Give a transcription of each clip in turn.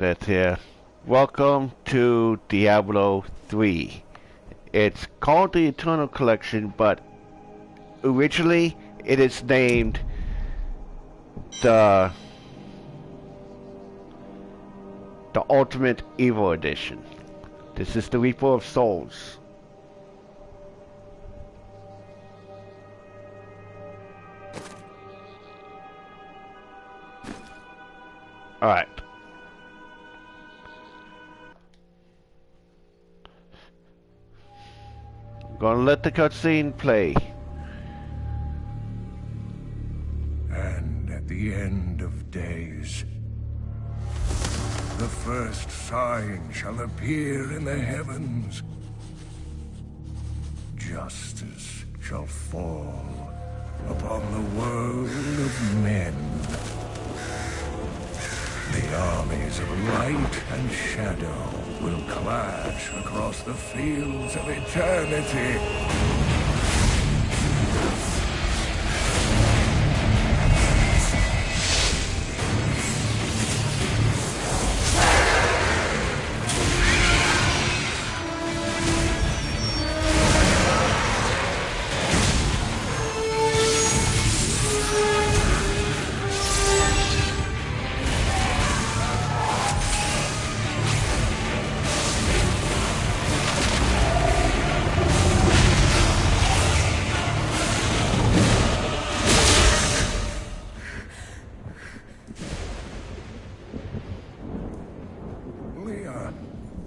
That's here. Welcome to Diablo 3. It's called the Eternal Collection, but originally it is named the Ultimate Evil Edition. This is the Reaper of Souls. Alright. Gonna let the cutscene play. And at the end of days, the first sign shall appear in the heavens. Justice shall fall upon the world of men. The armies of light and shadow will clash across the fields of eternity.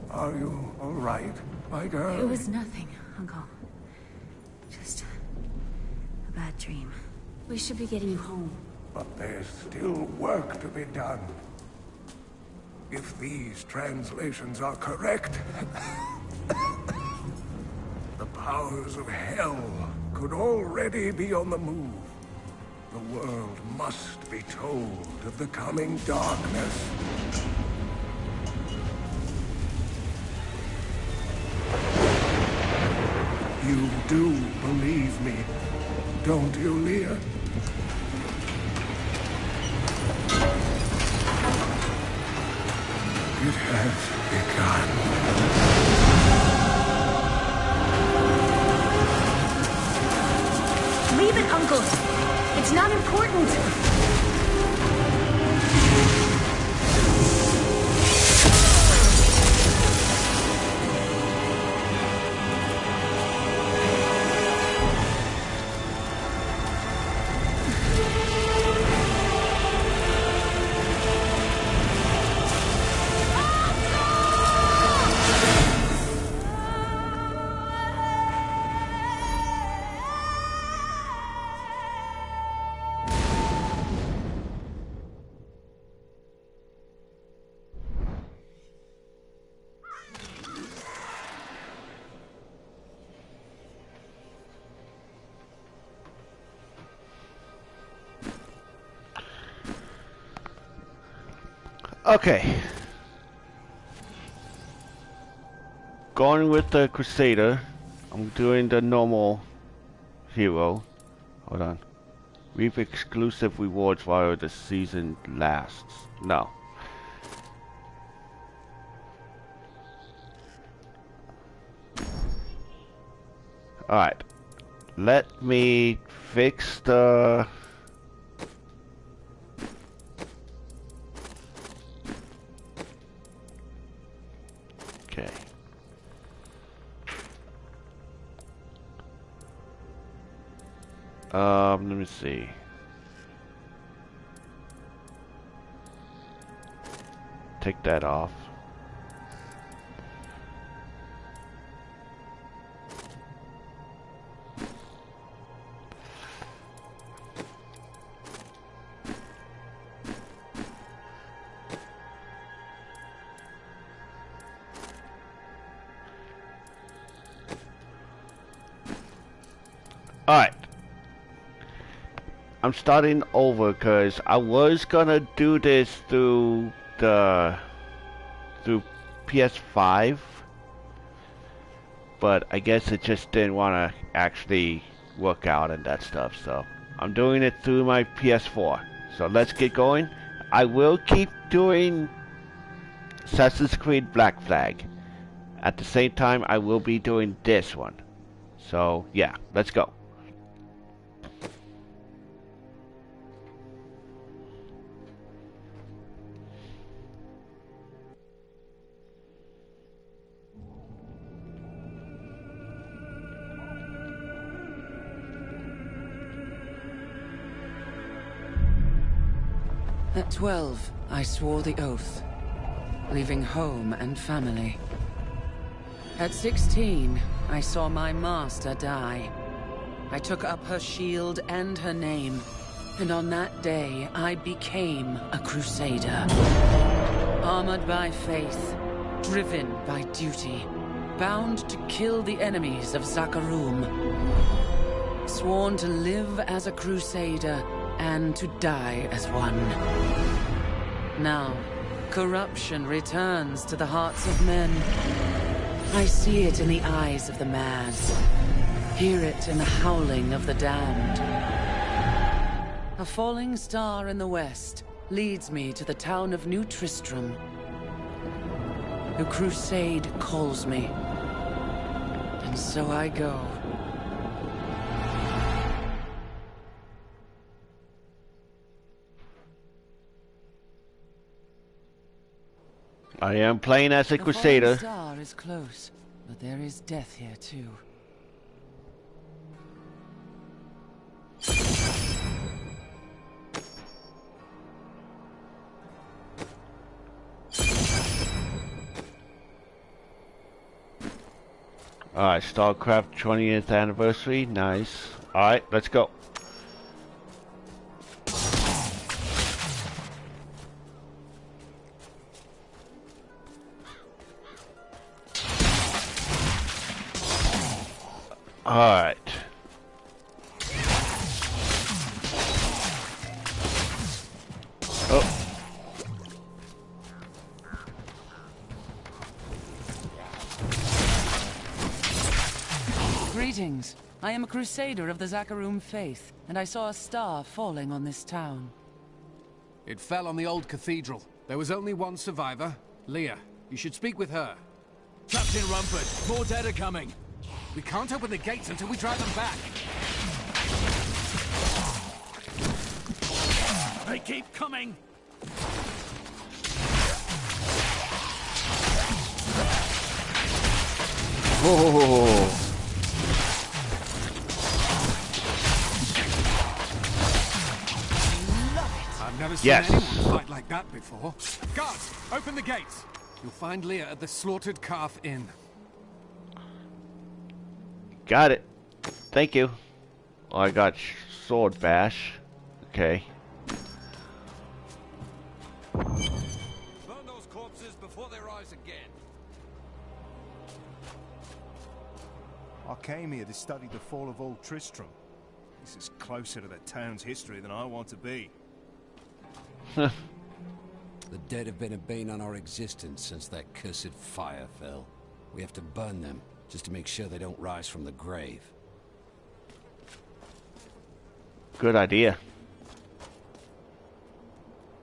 Are you all right, my girl? It was nothing, Uncle. Just a bad dream. We should be getting you home. But there's still work to be done. If these translations are correct, the powers of hell could already be on the move. The world must be told of the coming darkness. You do believe me, don't you, Leah? It has begun. Leave it, Uncle! It's not important! Okay. Going with the Crusader. I'm doing the normal hero. Hold on. Reap exclusive rewards while the season lasts. No. Alright. Let me fix the... Okay. Let me see. Take that off. Alright. I'm starting over because I was gonna do this through PS5, but I guess it just didn't want to actually work out and that stuff, so I'm doing it through my PS4. So let's get going. I will keep doing Assassin's Creed Black Flag. At the same time, I will be doing this one. So, yeah, let's go. At 12, I swore the oath, leaving home and family. At 16, I saw my master die. I took up her shield and her name, and on that day, I became a crusader. Armored by faith, driven by duty, bound to kill the enemies of Zakarum. Sworn to live as a crusader, and to die as one. Now, corruption returns to the hearts of men. I see it in the eyes of the mad, hear it in the howling of the damned. A falling star in the west leads me to the town of New Tristram. The crusade calls me, and so I go. I am playing as a crusader. The falling star is close, but there is death here too. Alright, StarCraft 20th anniversary, nice. Alright, let's go. Alright. Oh. Greetings. I am a crusader of the Zakarum faith, and I saw a star falling on this town. It fell on the old cathedral. There was only one survivor, Leah. You should speak with her. Captain Rumford, more dead are coming. We can't open the gates until we drive them back. They keep coming. Whoa. I've never seen Yes. anyone fight like that before. Guards, open the gates. You'll find Leah at the Slaughtered Calf Inn. Got it. Thank you. Oh, I got sword bash. Okay. Burn those corpses before they rise again. I came here to study the fall of Old Tristram. This is closer to the town's history than I want to be. The dead have been a bane on our existence since that cursed fire fell. We have to burn them, just to make sure they don't rise from the grave. Good idea.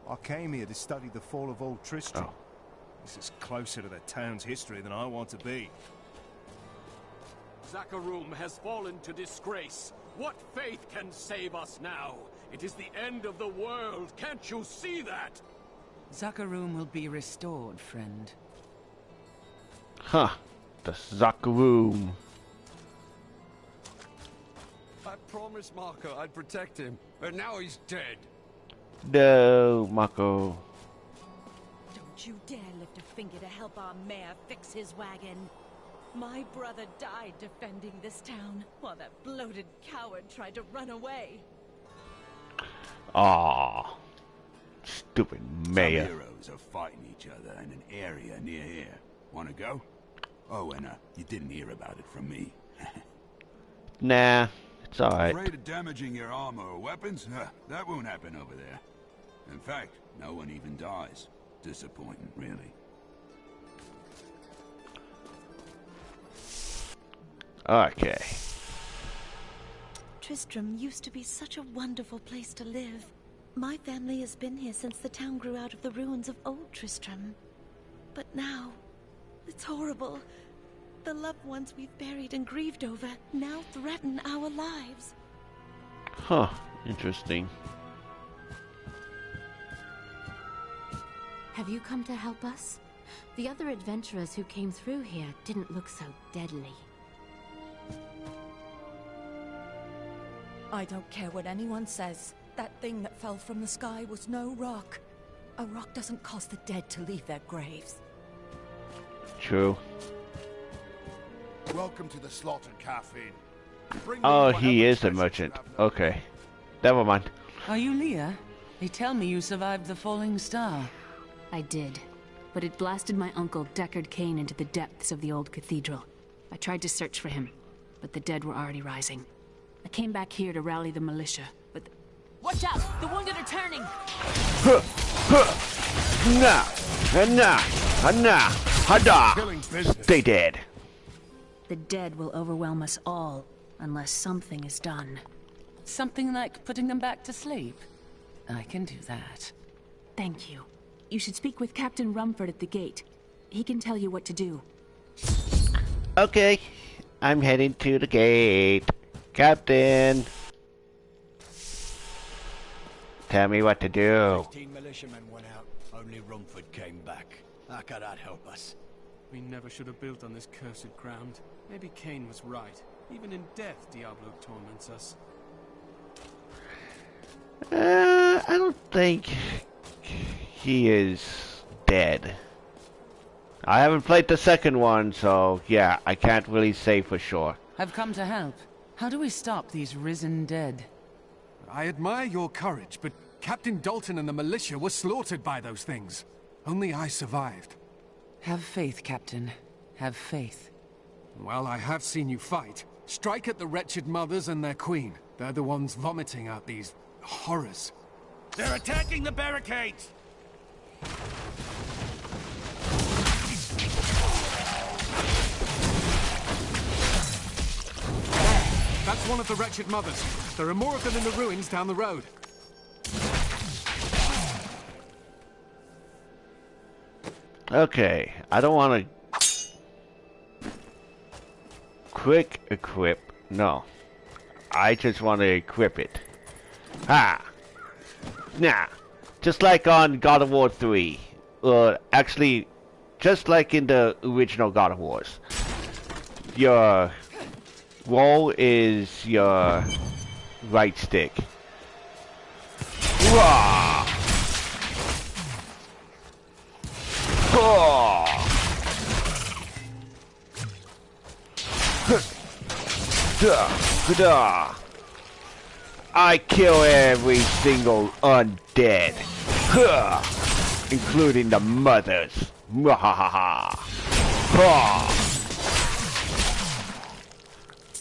I came here to study the fall of Old Tristram. Oh. This is closer to the town's history than I want to be. Zakarum has fallen to disgrace. What faith can save us now? It is the end of the world. Can't you see that? Zakarum will be restored, friend. Huh. The Zakarum. I promised Marco I'd protect him, but now he's dead. No, Mako. Don't you dare lift a finger to help our mayor fix his wagon. My brother died defending this town, while that bloated coward tried to run away. Aw. Stupid mayor. Some heroes are fighting each other in an area near here. Wanna go? Oh, and you didn't hear about it from me. Nah, it's alright. Afraid of damaging your armor or weapons? That won't happen over there. In fact, no one even dies. Disappointing, really. Okay. Tristram used to be such a wonderful place to live. My family has been here since the town grew out of the ruins of Old Tristram. But now, it's horrible. The loved ones we've buried and grieved over now threaten our lives. Huh, interesting. Have you come to help us? The other adventurers who came through here didn't look so deadly. I don't care what anyone says. That thing that fell from the sky was no rock. A rock doesn't cause the dead to leave their graves. True. Welcome to the slaughtered caffeine. Oh, he is a merchant. Okay. Never mind. Are you Leah? They tell me you survived the falling star. I did, but it blasted my uncle Deckard Cain into the depths of the old cathedral. I tried to search for him, but the dead were already rising. I came back here to rally the militia, but... Watch out! The wounded are turning! Stay dead. The dead will overwhelm us all, unless something is done. Something like putting them back to sleep? I can do that. Thank you. You should speak with Captain Rumford at the gate. He can tell you what to do. Okay, I'm heading to the gate. Captain, tell me what to do. 15 militiamen went out. Only Rumford came back. How could that help us? We never should have built on this cursed ground. Maybe Cain was right. Even in death, Diablo torments us. I don't think he is dead. I haven't played the second one, so yeah, I can't really say for sure. I've come to help. How do we stop these risen dead? I admire your courage, but Captain Dalton and the militia were slaughtered by those things. Only I survived. Have faith, Captain. Have faith. Well, I have seen you fight. Strike at the wretched mothers and their queen. They're the ones vomiting out these horrors. They're attacking the barricades! That's one of the wretched mothers. There are more of them in the ruins down the road. Okay, I don't want to quick equip. No, I just want to equip it. Ha! Nah, just like on God of War 3. Actually, just like in the original God of Wars. Your roll is your right stick. Wah! Oh! I kill every single undead, including the mothers.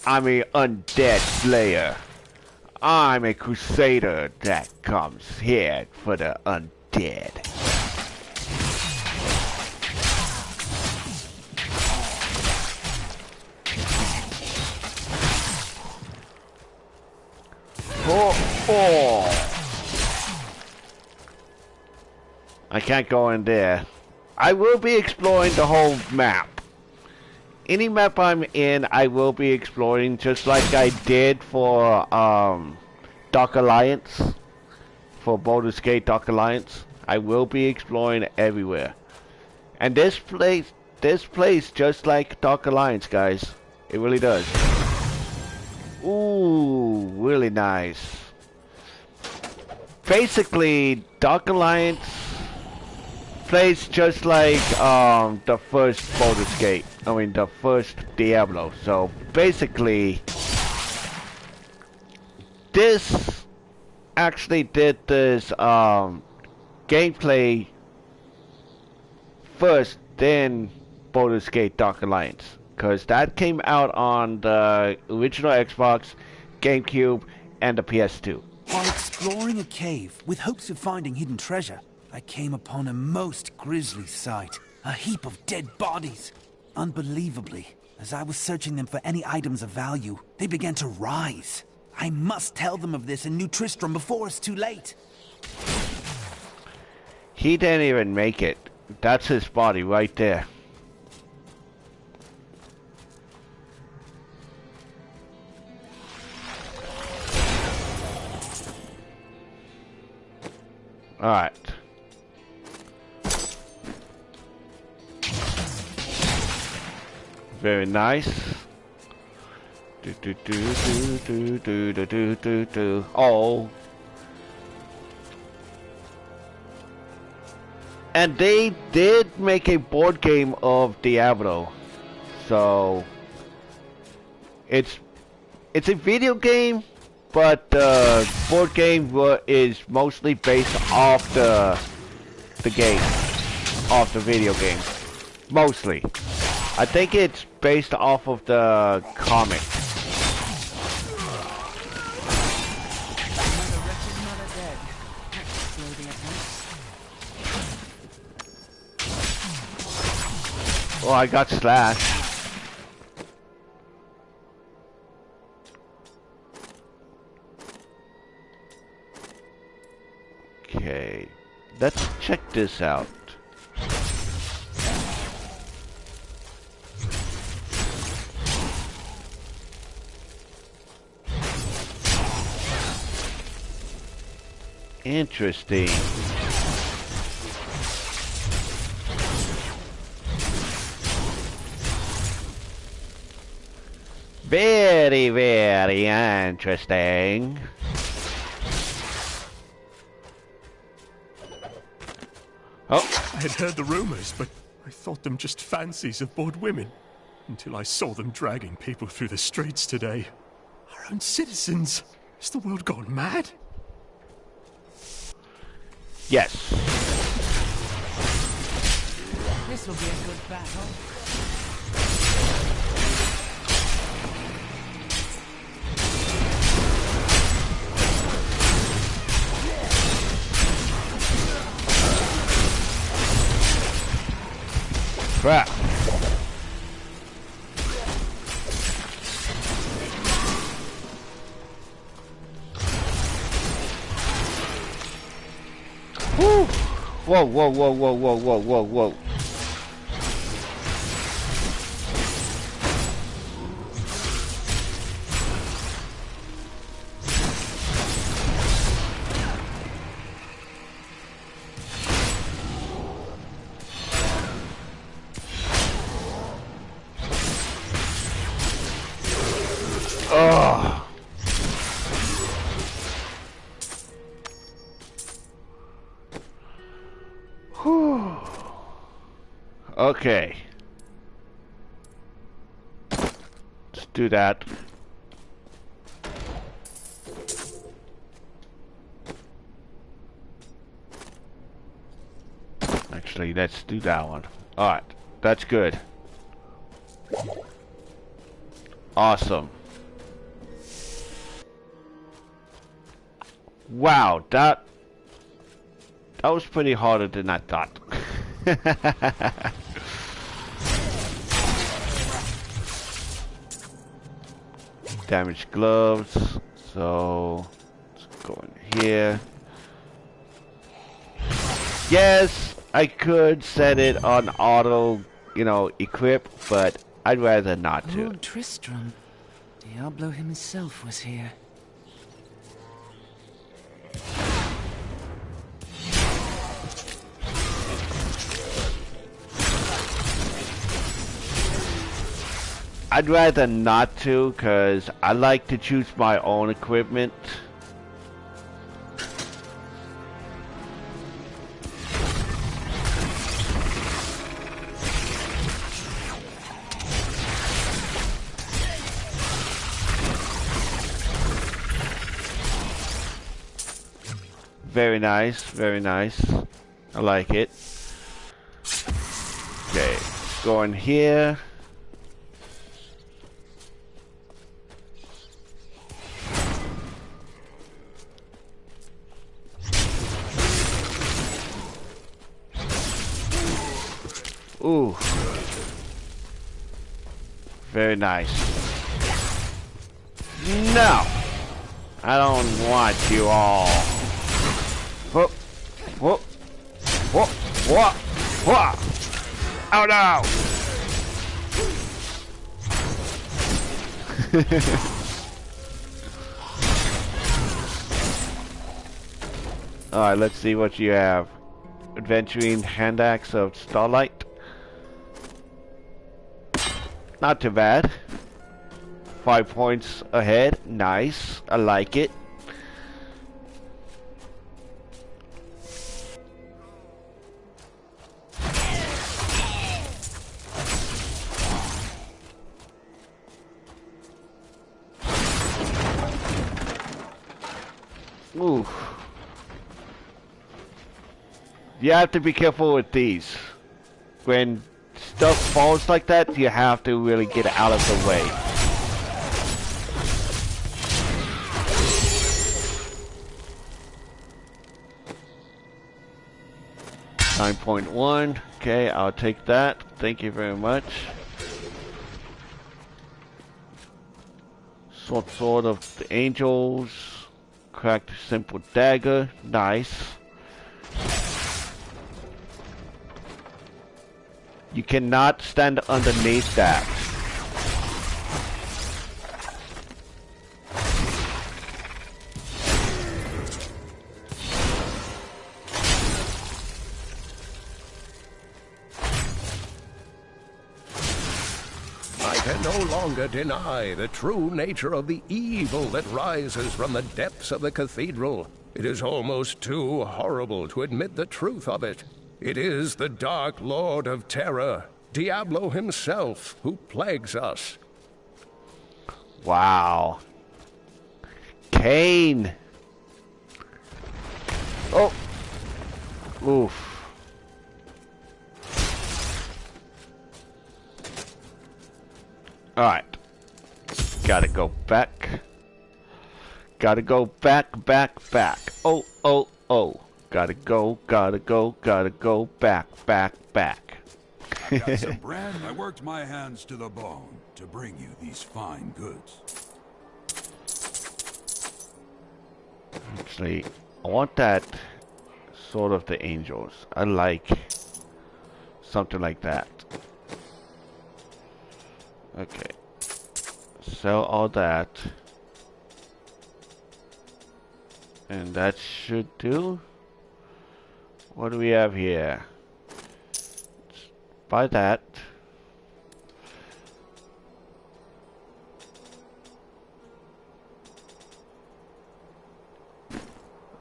I'm an undead slayer. I'm a crusader that comes here for the undead. Oh. I can't go in there. I will be exploring the whole map. Any map I'm in, I will be exploring just like I did for Dark Alliance. For Baldur's Gate Dark Alliance. I will be exploring everywhere. And this plays just like Dark Alliance, guys. It really does. Ooh, really nice. Basically, Dark Alliance plays just like the first Baldur's Gate. I mean, the first Diablo. So basically, this actually did this gameplay first, then Baldur's Gate Dark Alliance. Because that came out on the original Xbox, GameCube, and the PS2. While exploring a cave with hopes of finding hidden treasure, I came upon a most grisly sight. A heap of dead bodies. Unbelievably, as I was searching them for any items of value, they began to rise. I must tell them of this in New Tristram before it's too late. He didn't even make it. That's his body right there. Alright. Very nice. Oh. And they did make a board game of Diablo. So it's a video game, but the board game is mostly based off the game, off the video game. Mostly. I think it's based off of the comic. Oh, I got slashed. Okay, let's check this out. Interesting. Very, very interesting. Oh. I had heard the rumors, but I thought them just fancies of bored women. Until I saw them dragging people through the streets today. Our own citizens. Has the world gone mad? Yes. This will be a good battle. Crap. Woo. Whoa, whoa, whoa, whoa, whoa, whoa, whoa, whoa. Oh. Whew. Okay. Let's do that. Actually, let's do that one. Alright, that's good. Awesome. Wow, that was pretty harder than I thought. Damaged gloves, so let's go in here. Yes, I could set it on auto, equip, but I'd rather not to. Lord Tristram. Diablo himself was here. I'd rather not to, because I like to choose my own equipment. Very nice, very nice. I like it. Okay, go in here. Ooh. Very nice. No! I don't want you all. Whoop. Whoop. Whoop. Whoop. Whoa! Oh no! Alright, let's see what you have. Adventuring Hand Axe of Starlight. Not too bad. 5 points ahead. Nice. I like it. Ooh. You have to be careful with these. When stuff falls like that, you have to really get it out of the way. $9.1. Okay, I'll take that. Thank you very much. Sword of the Angels. Cracked simple dagger. Nice. You cannot stand underneath that. I can no longer deny the true nature of the evil that rises from the depths of the cathedral. It is almost too horrible to admit the truth of it. It is the Dark Lord of Terror, Diablo himself, who plagues us. Wow. Cain. Oh. Oof. Alright. Gotta go back. Gotta go back. Oh, oh, oh. Gotta go back. I got some bread. I worked my hands to the bone to bring you these fine goods. Actually, I want that Sword of the Angels. I like something like that. Okay. Sell all that. And that should do. What do we have here? Let's buy that.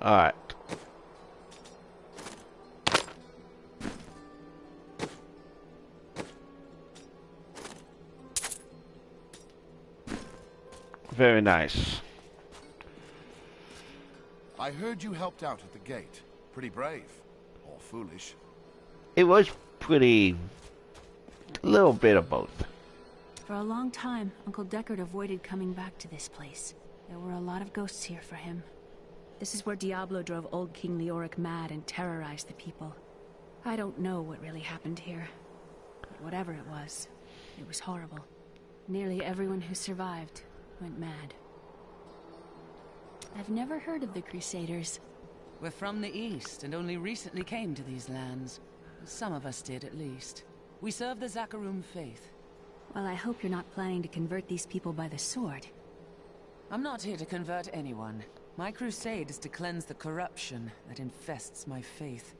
Alright. Very nice. I heard you helped out at the gate. Pretty brave. Or foolish. It was pretty... a little bit of both. For a long time, Uncle Deckard avoided coming back to this place. There were a lot of ghosts here for him. This is where Diablo drove old King Leoric mad and terrorized the people. I don't know what really happened here. But whatever it was horrible. Nearly everyone who survived went mad. I've never heard of the Crusaders. We're from the East and only recently came to these lands. Some of us did, at least. We serve the Zakarum faith. Well, I hope you're not planning to convert these people by the sword. I'm not here to convert anyone. My crusade is to cleanse the corruption that infests my faith.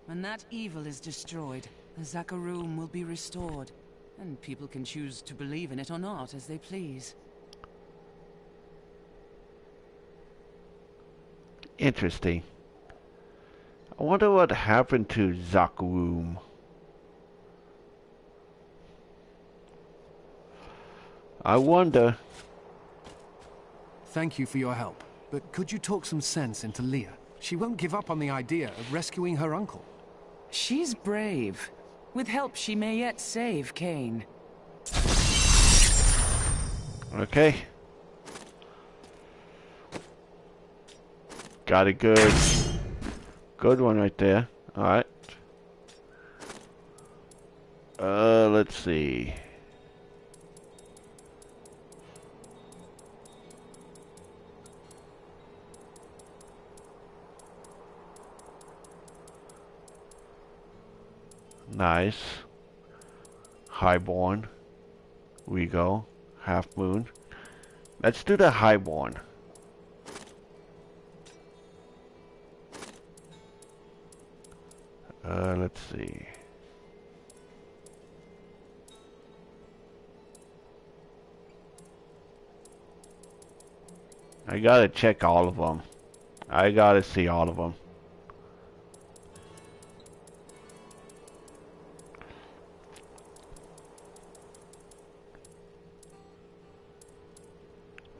When that evil is destroyed, the Zakarum will be restored, and people can choose to believe in it or not as they please. Interesting. I wonder what happened to Zakarum. I wonder. Thank you for your help, but could you talk some sense into Leah? She won't give up on the idea of rescuing her uncle. She's brave. With help, she may yet save Cain. Okay. Got a good one right there. Alright. Let's see. Nice. Highborn. We go. Half moon. Let's do the highborn. Let's see. I gotta check all of them. I gotta see all of them.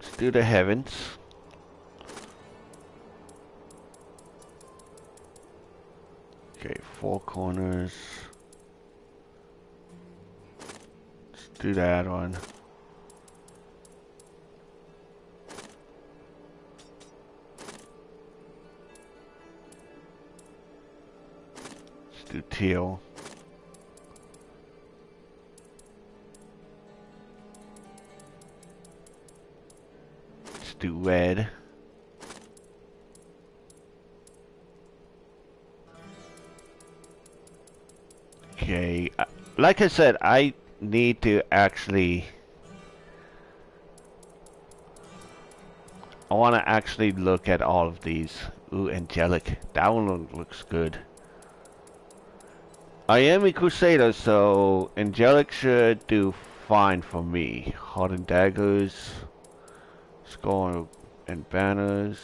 Let's do the heavens. Okay, four corners. Let's do that one. Let's do teal. Let's do red. Okay, like I said, I need to actually... I want to actually look at all of these. Ooh, angelic. That one looks good. I am a crusader, so angelic should do fine for me. Hardened daggers. Skull and banners.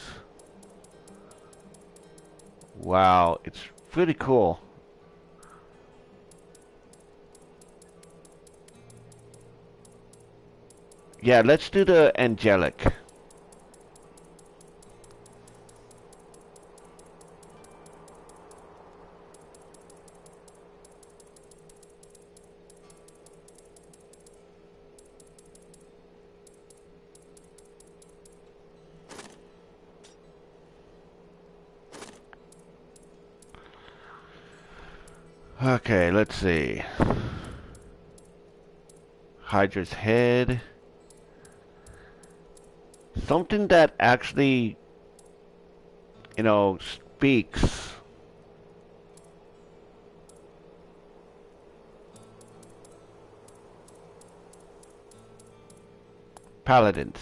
Wow, it's pretty cool. Yeah, let's do the angelic. Okay, let's see. Hydra's head. Something that actually, you know, speaks. Paladins.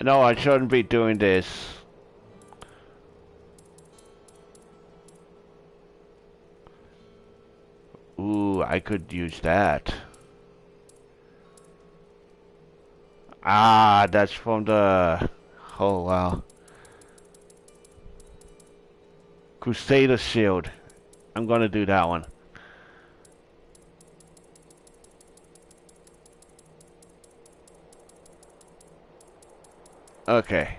No, I shouldn't be doing this. Ooh, I could use that. Ah, that's from the... Oh, wow. Crusader Shield. I'm gonna do that one. Okay.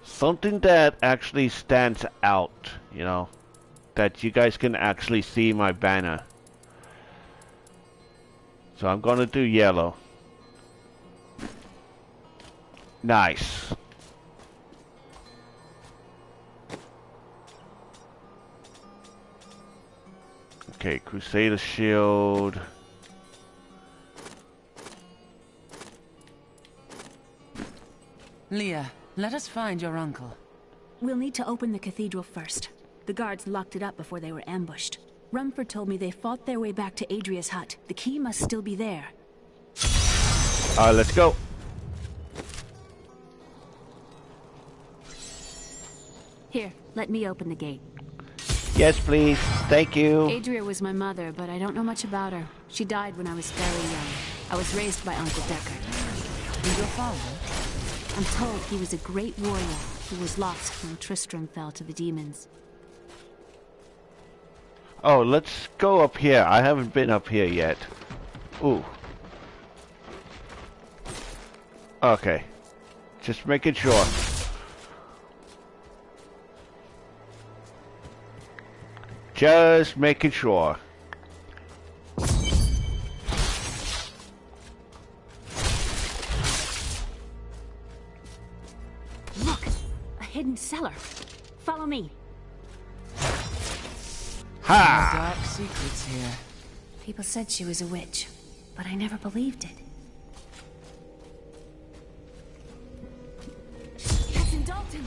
Something that actually stands out, you know, that you guys can actually see my banner. So I'm gonna do yellow. Nice. Okay, Crusader Shield. Leah, let us find your uncle. We'll need to open the cathedral first. The guards locked it up before they were ambushed. Rumford told me they fought their way back to Adria's hut. The key must still be there. Alright, let's go. Here, let me open the gate. Yes, please. Thank you. Adria was my mother, but I don't know much about her. She died when I was fairly young. I was raised by Uncle Deckard. And your father? I'm told he was a great warrior who was lost when Tristram fell to the demons. Oh, let's go up here. I haven't been up here yet. Ooh. Okay. Just making sure. Just making sure. Look! A hidden cellar. Follow me. Ha! Dark secrets here. People said she was a witch, but I never believed it. Captain Dalton!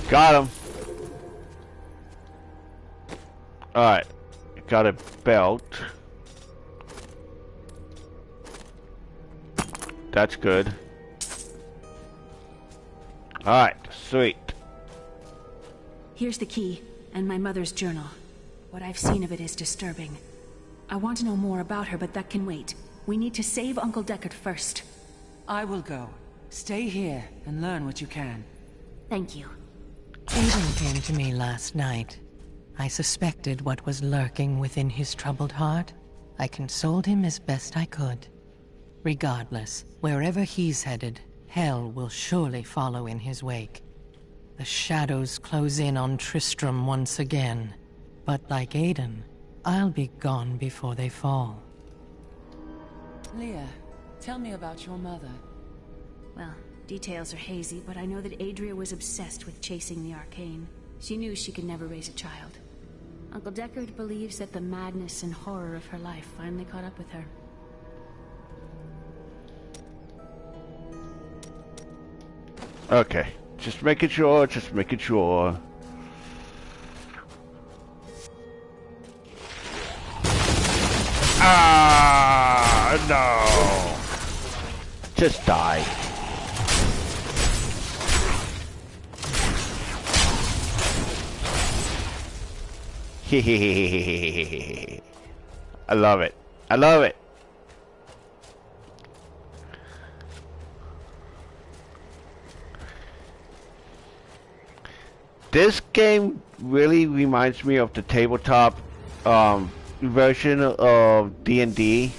Got him. Alright. Got a belt. That's good. Alright, sweet. Here's the key, and my mother's journal. What I've seen of it is disturbing. I want to know more about her, but that can wait. We need to save Uncle Deckard first. I will go. Stay here and learn what you can. Thank you. Aiden came to me last night. I suspected what was lurking within his troubled heart. I consoled him as best I could. Regardless, wherever he's headed, hell will surely follow in his wake. The shadows close in on Tristram once again. But like Aiden, I'll be gone before they fall. Leah, tell me about your mother. Well, details are hazy, but I know that Adria was obsessed with chasing the arcane. She knew she could never raise a child. Uncle Deckard believes that the madness and horror of her life finally caught up with her. Okay. Just making sure, just making sure. Ah, no. Just die. I love it. I love it. This game really reminds me of the tabletop version of D&D.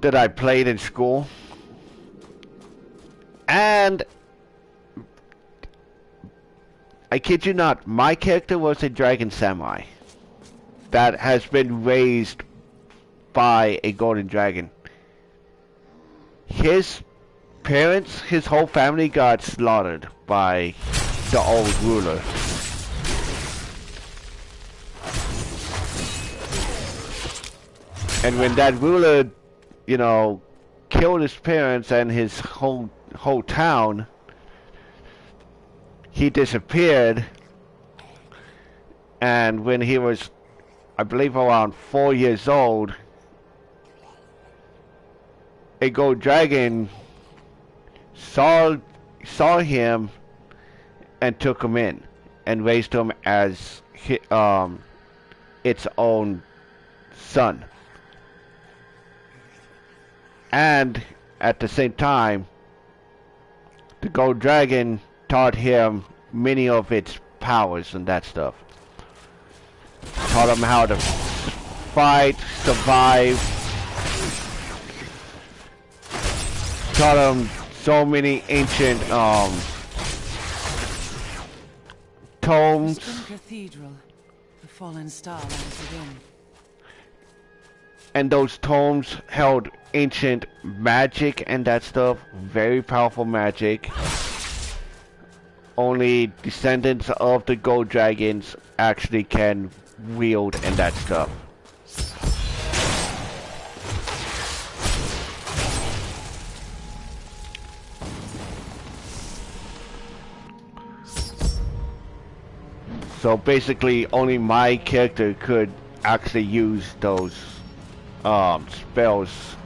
That I played in school, and I kid you not, my character was a dragon samurai that has been raised by a golden dragon. His parents, his whole family got slaughtered by the old ruler. And when that ruler, you know, killed his parents and his whole town, he disappeared. And when he was, I believe, around 4 years old, a gold dragon saw him and took him in and raised him as its own son. And at the same time, the gold dragon taught him many of its powers and that stuff. Taught him how to fight, survive. Taught him so many ancient tomes. The Spring Cathedral, the fallen star lies within. And those tomes held ancient magic and that stuff. Very powerful magic. Only descendants of the gold dragons actually can wield and that stuff. So basically, only my character could actually use those spells,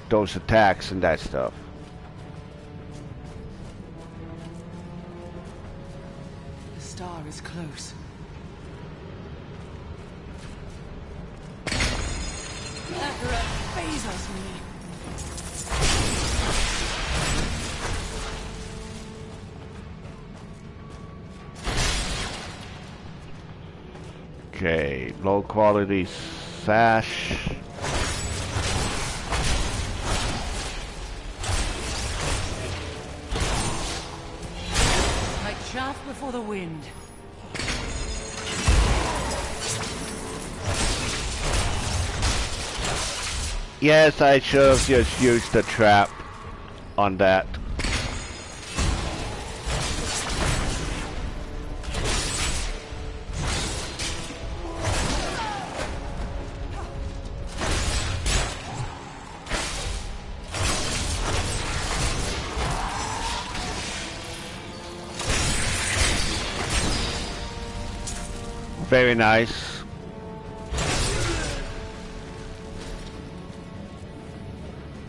those attacks, and that stuff. The star is close. Accurate phases me. Okay, low quality sash. Like chaff before the wind. Yes, I should have just used the trap on that. Very nice.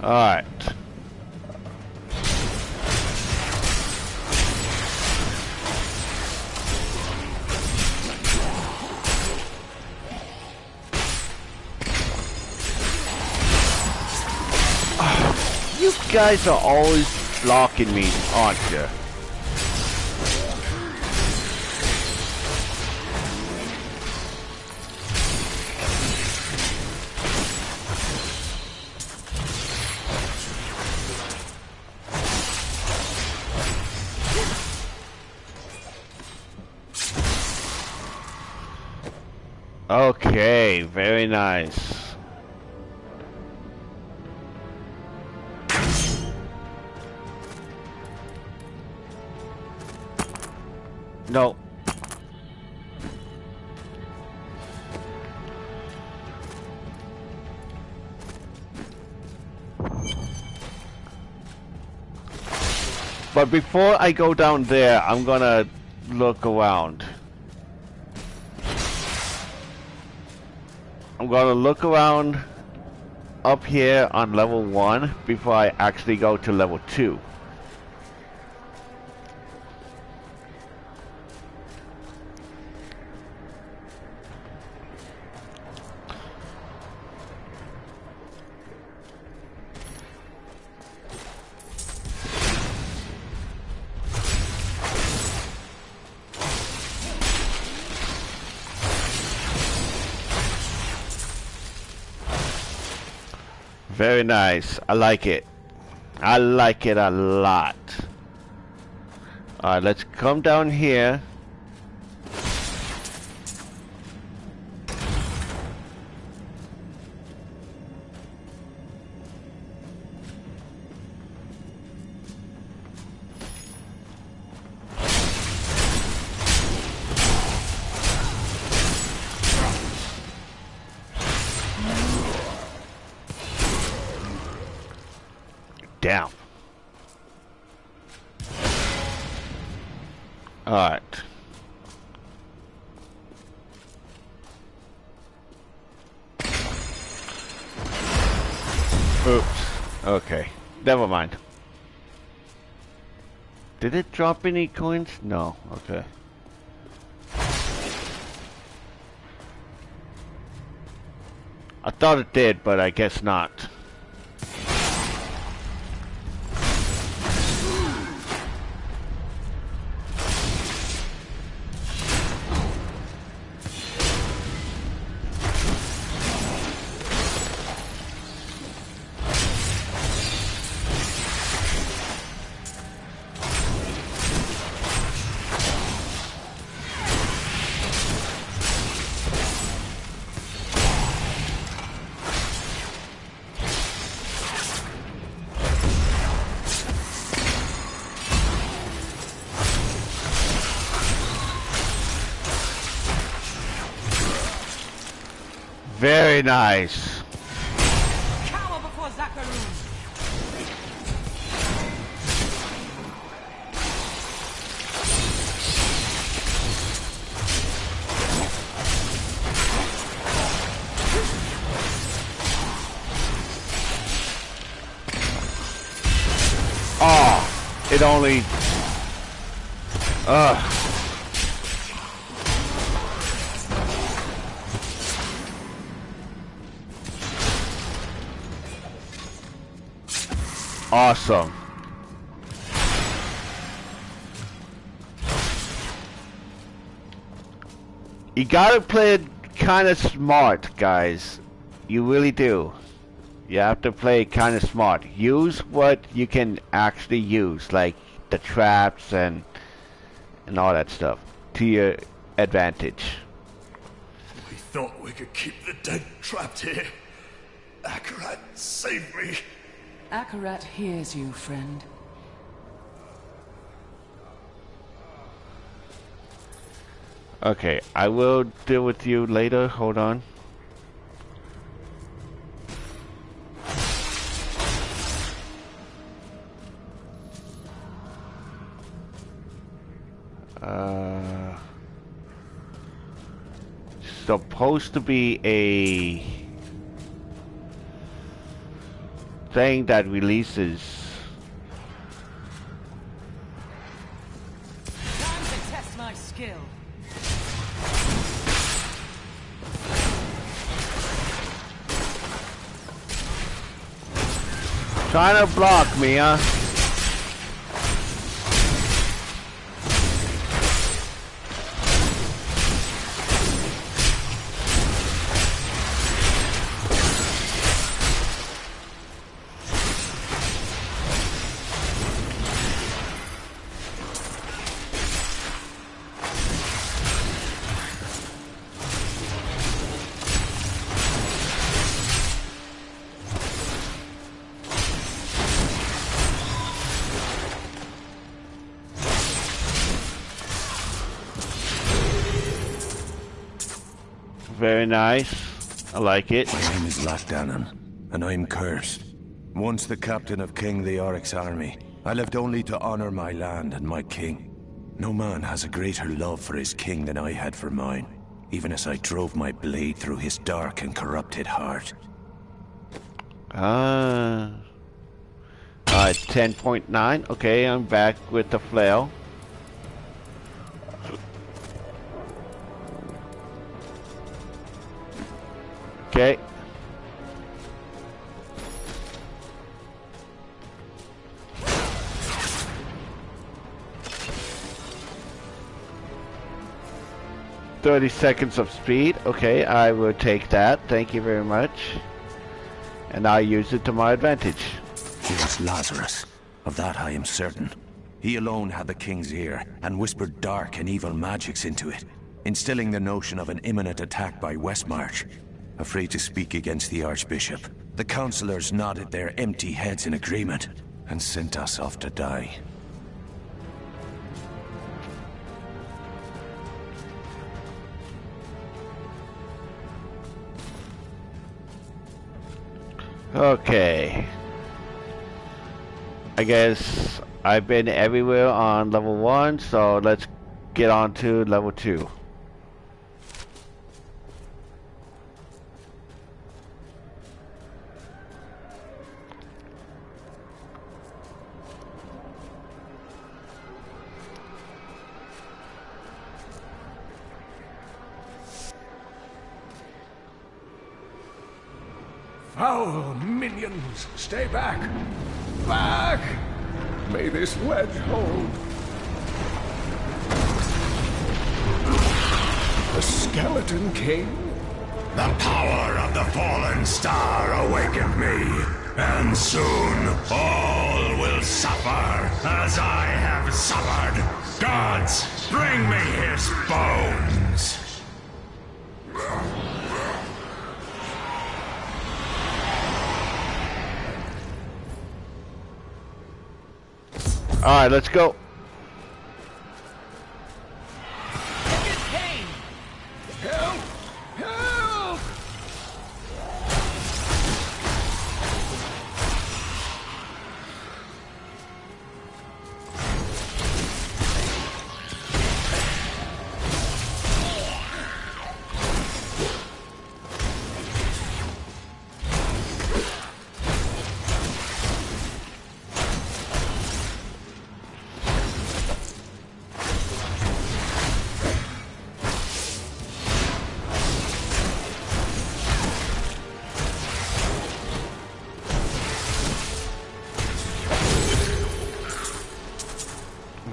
All right. You guys are always blocking me, aren't you? Okay, very nice. No. But before I go down there, I'm gonna look around. I'm gonna look around up here on level 1 before I actually go to level 2. Very nice. I like it. I like it a lot. Alright, let's come down here. Down. Alright. Oops. Okay. Never mind. Did it drop any coins? No. Okay. I thought it did, but I guess not. Very nice. Cower before Zakaroon. Oh, it only... Awesome. You gotta play it kind of smart, guys. You really do. You have to play it kind of smart. Use what you can actually use, like the traps and all that stuff, to your advantage. We thought we could keep the dead trapped here. Akarat, save me. Akarat hears you, friend. Okay, I will deal with you later. Hold on. Supposed to be a thing that releases. Time to test my skill. Trying to block me, huh? Very nice. I like it. My name is Lachdanan, and I'm cursed. Once the captain of King Leoric's army, I lived only to honor my land and my king. No man has a greater love for his king than I had for mine, even as I drove my blade through his dark and corrupted heart. Alright, 10.9. Okay, I'm back with the flail. Okay. $30 of speed. Okay, I will take that. Thank you very much. And I use it to my advantage. It was Lazarus. Of that I am certain. He alone had the king's ear and whispered dark and evil magics into it, instilling the notion of an imminent attack by Westmarch. Afraid to speak against the Archbishop, the councillors nodded their empty heads in agreement and sent us off to die. Okay. I guess I've been everywhere on level 1, so let's get on to level 2. Foul minions, stay back! Back! May this wedge hold. The Skeleton King? The power of the fallen star awakened me, and soon all will suffer as I have suffered. Gods, bring me his bones! Alright, let's go. Help! Help!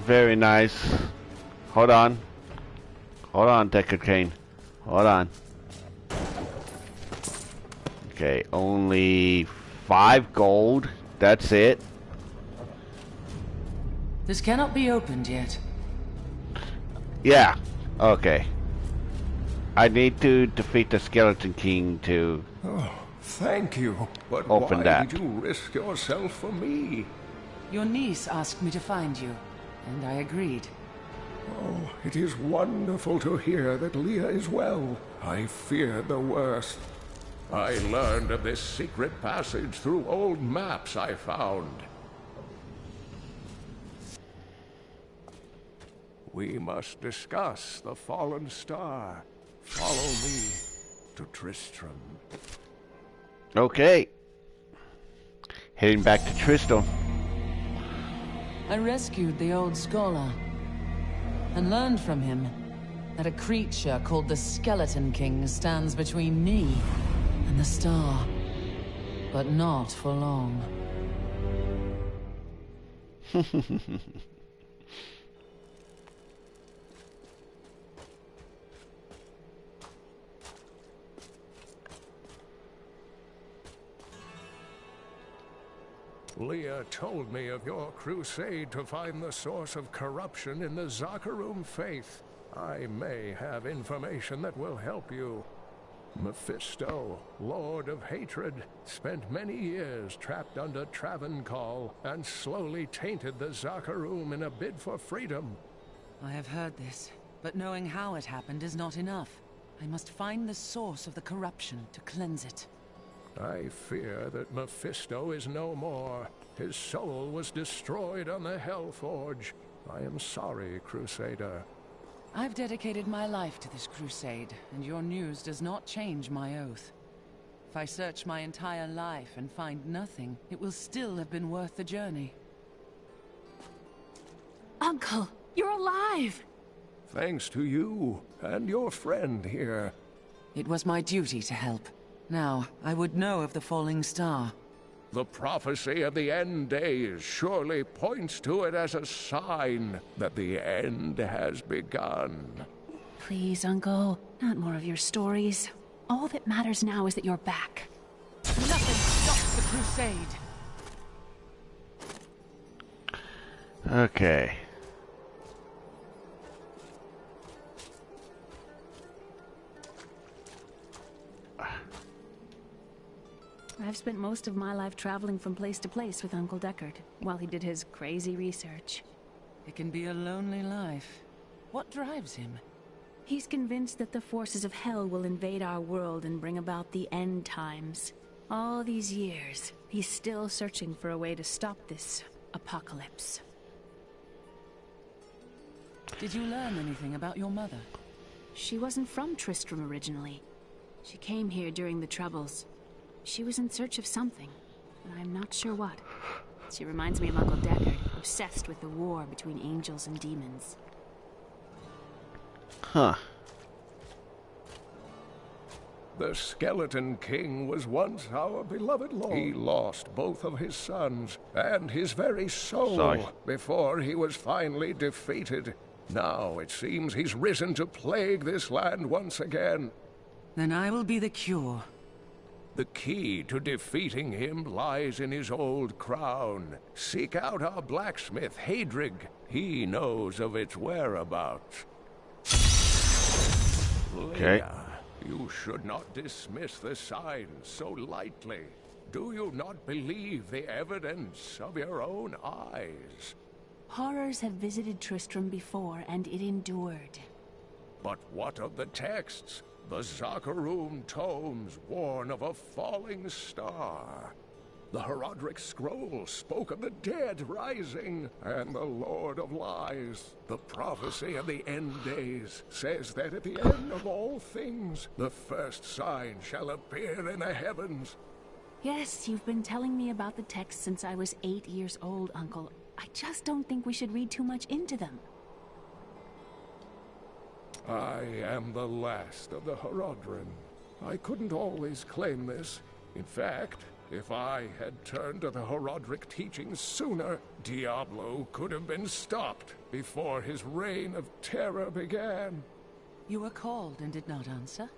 Very nice. Hold on. Hold on, Deckard Cain. Hold on. Okay, only 5 gold. That's it. This cannot be opened yet. Yeah. Okay. I need to defeat the Skeleton King to Thank you. But open why that. did you risk yourself for me? Your niece asked me to find you, and I agreed. Oh, it is wonderful to hear that Leah is well. I feared the worst. I learned of this secret passage through old maps I found. We must discuss the fallen star. Follow me to Tristram. Okay. Heading back to Tristram. I rescued the old scholar and learned from him that a creature called the Skeleton King stands between me and the star, but not for long. Leah told me of your crusade to find the source of corruption in the Zakharum faith. I may have information that will help you. Mephisto, Lord of Hatred, spent many years trapped under Travancore and slowly tainted the Zakharum in a bid for freedom. I have heard this, but knowing how it happened is not enough. I must find the source of the corruption to cleanse it. I fear that Mephisto is no more. His soul was destroyed on the Hellforge. I am sorry, Crusader. I've dedicated my life to this crusade, and your news does not change my oath. If I search my entire life and find nothing, it will still have been worth the journey. Uncle, you're alive! Thanks to you and your friend here. It was my duty to help. Now, I would know of the falling star. The prophecy of the end days surely points to it as a sign that the end has begun. Please, Uncle, not more of your stories. All that matters now is that you're back. Nothing stops the crusade! Okay. I've spent most of my life traveling from place to place with Uncle Deckard, while he did his crazy research. It can be a lonely life. What drives him? He's convinced that the forces of hell will invade our world and bring about the end times. All these years, he's still searching for a way to stop this apocalypse. Did you learn anything about your mother? She wasn't from Tristram originally. She came here during the Troubles. She was in search of something, but I'm not sure what. She reminds me of Uncle Deckard, obsessed with the war between angels and demons. Huh. The Skeleton King was once our beloved lord. He lost both of his sons and his very soul before he was finally defeated. Now it seems he's risen to plague this land once again. Then I will be the cure. The key to defeating him lies in his old crown. Seek out our blacksmith, Hadrig. He knows of its whereabouts. Okay. Leia, you should not dismiss the signs so lightly. Do you not believe the evidence of your own eyes? Horrors have visited Tristram before, and it endured. But what of the texts? The Zakharum tomes warn of a falling star. The Herodric scroll spoke of the dead rising, and the Lord of Lies. The prophecy of the end days says that at the end of all things, the first sign shall appear in the heavens. Yes, you've been telling me about the texts since I was 8 years old, Uncle. I just don't think we should read too much into them. I am the last of the Herodrim. I couldn't always claim this. In fact, If I had turned to the Horodric teachings sooner, Diablo could have been stopped before his reign of terror began. You were called and did not answer?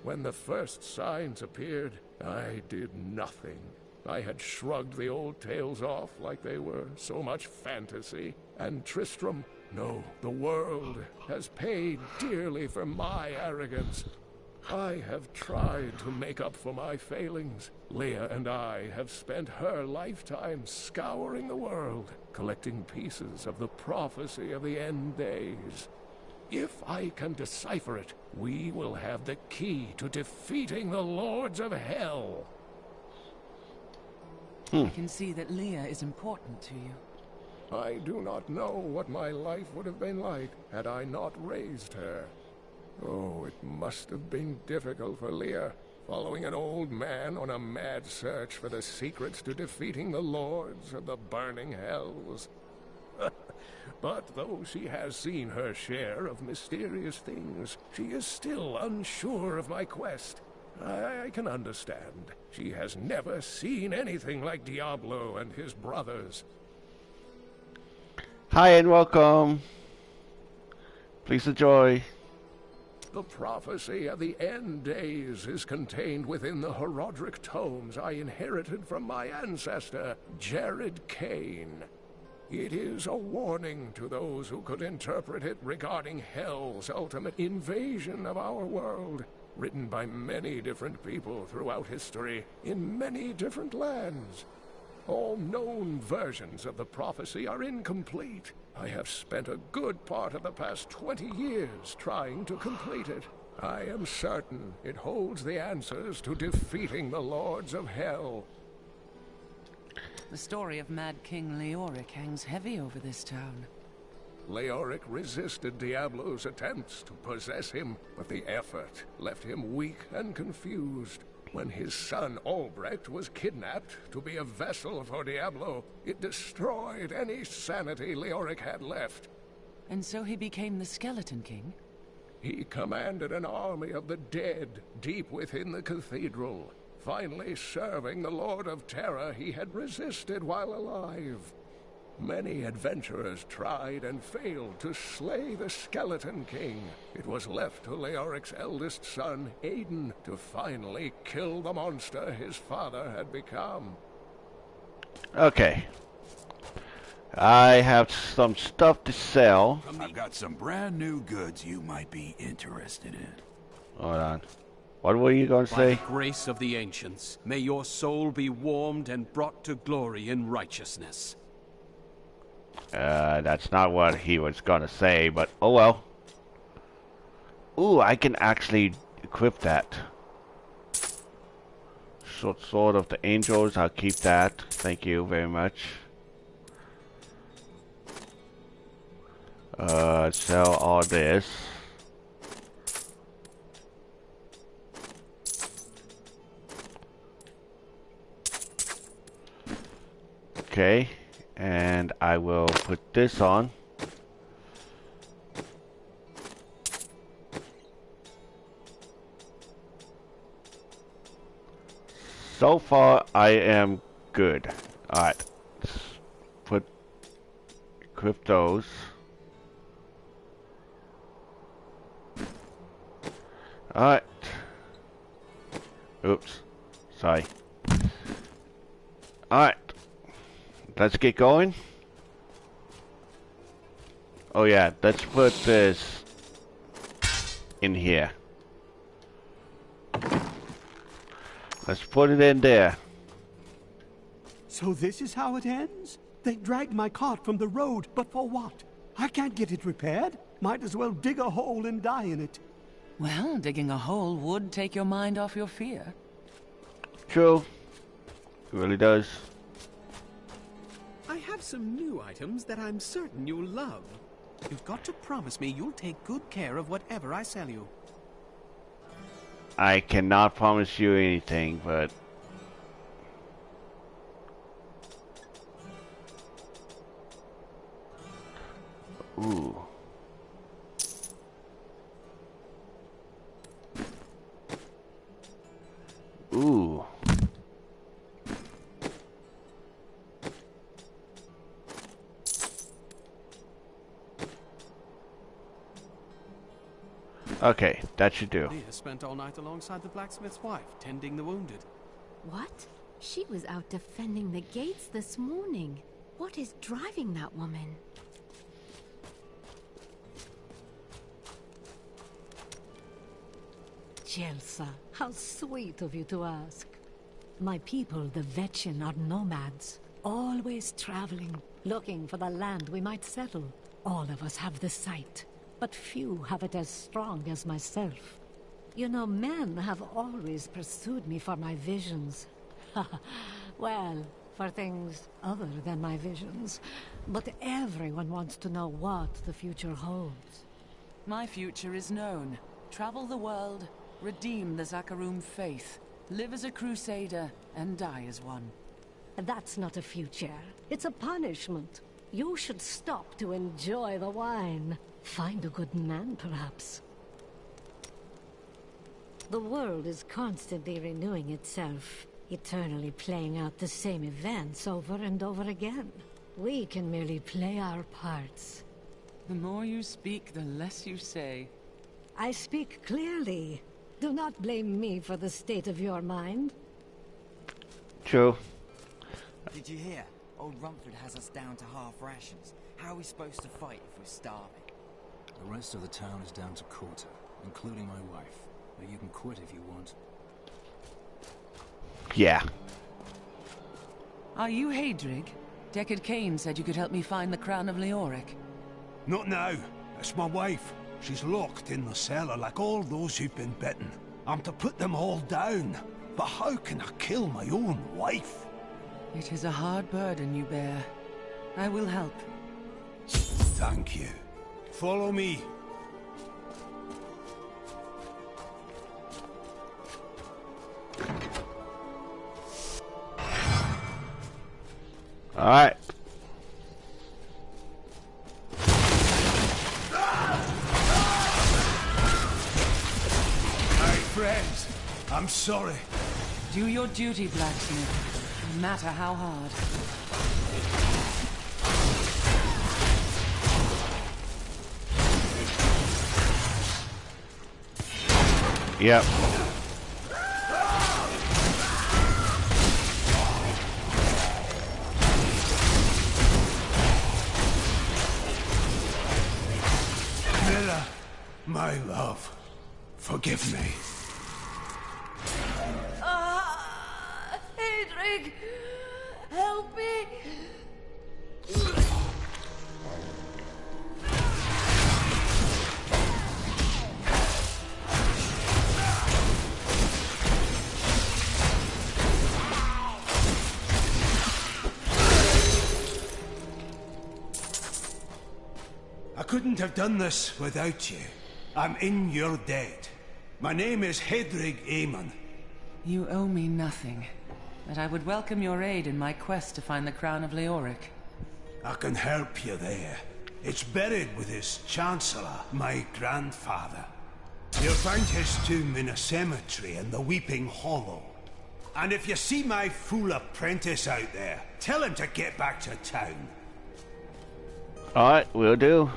When the first signs appeared, I did nothing. I had shrugged the old tales off like they were so much fantasy. And Tristram, no, the world has paid dearly for my arrogance. I have tried to make up for my failings. Leah and I have spent her lifetime scouring the world, collecting pieces of the prophecy of the end days. If I can decipher it, we will have the key to defeating the Lords of Hell. I can see that Leah is important to you. I do not know what my life would have been like had I not raised her. Oh, it must have been difficult for Leah, following an old man on a mad search for the secrets to defeating the Lords of the Burning Hells. But though she has seen her share of mysterious things, she is still unsure of my quest. I can understand. She has never seen anything like Diablo and his brothers. Hi and welcome. Please enjoy. The prophecy of the end days is contained within the Horodric tomes I inherited from my ancestor, Jared Kane. It is a warning to those who could interpret it regarding Hell's ultimate invasion of our world, written by many different people throughout history, in many different lands. All known versions of the prophecy are incomplete. I have spent a good part of the past 20 years trying to complete it. I am certain it holds the answers to defeating the Lords of Hell. The story of Mad King Leoric hangs heavy over this town. Leoric resisted Diablo's attempts to possess him, but the effort left him weak and confused. When his son Albrecht was kidnapped to be a vessel for Diablo, it destroyed any sanity Leoric had left. And so he became the Skeleton King? He commanded an army of the dead deep within the cathedral, finally serving the Lord of Terror he had resisted while alive. Many adventurers tried and failed to slay the Skeleton King. It was left to Leoric's eldest son, Aiden, to finally kill the monster his father had become. Okay. I have some stuff to sell. I've got some brand new goods you might be interested in. Hold on. What were you going to say? By the grace of the ancients, may your soul be warmed and brought to glory in righteousness. That's not what he was gonna say, but oh well. Ooh, I can actually equip that. Short Sword of the Angels, I'll keep that. Thank you very much. Sell all this. Okay. And I will put this on. So far, I am good. Alright. Equip those. Alright. Oops. Sorry. Alright. Let's get going. Oh yeah, let's put this in here. Let's put it in there. So this is how it ends? They dragged my cart from the road, but for what? I can't get it repaired. Might as well dig a hole and die in it. Well, digging a hole would take your mind off your fear. True. It really does. I have some new items that I'm certain you'll love. You've got to promise me you'll take good care of whatever I sell you. I cannot promise you anything, but... Ooh. Ooh. Okay, that should do. Leah spent all night alongside the blacksmith's wife, tending the wounded. What? She was out defending the gates this morning. What is driving that woman? Jelsa, how sweet of you to ask. My people, the Vetchin, are nomads, always traveling, looking for the land we might settle. All of us have the sight, but few have it as strong as myself. You know, men have always pursued me for my visions. Well, for things other than my visions. But everyone wants to know what the future holds. My future is known. Travel the world, redeem the Zakarum faith, live as a crusader, and die as one. That's not a future. It's a punishment. You should stop to enjoy the wine. Find a good man, perhaps. The world is constantly renewing itself, eternally playing out the same events over and over again. We can merely play our parts. The more you speak, the less you say. I speak clearly. Do not blame me for the state of your mind. True. Did you hear? Old Rumford has us down to half rations. How are we supposed to fight if we're starving? The rest of the town is down to quarter, including my wife. But you can quit if you want. Yeah. Are you Hadrig? Deckard Cain said you could help me find the Crown of Leoric. Not now. It's my wife. She's locked in the cellar like all those who've been bitten. I'm to put them all down. But how can I kill my own wife? It is a hard burden you bear. I will help. Thank you. Follow me. All right. Hey, friends. I'm sorry. Do your duty, blacksmith. No matter how hard. Yep. Mira, my love, forgive me. Hadrig! Help me! I couldn't have done this without you. I'm in your debt. My name is Hadrig Aemon. You owe me nothing, but I would welcome your aid in my quest to find the Crown of Leoric. I can help you there. It's buried with his Chancellor, my grandfather. You'll find his tomb in a cemetery in the Weeping Hollow. And if you see my fool apprentice out there, tell him to get back to town. Alright, will do.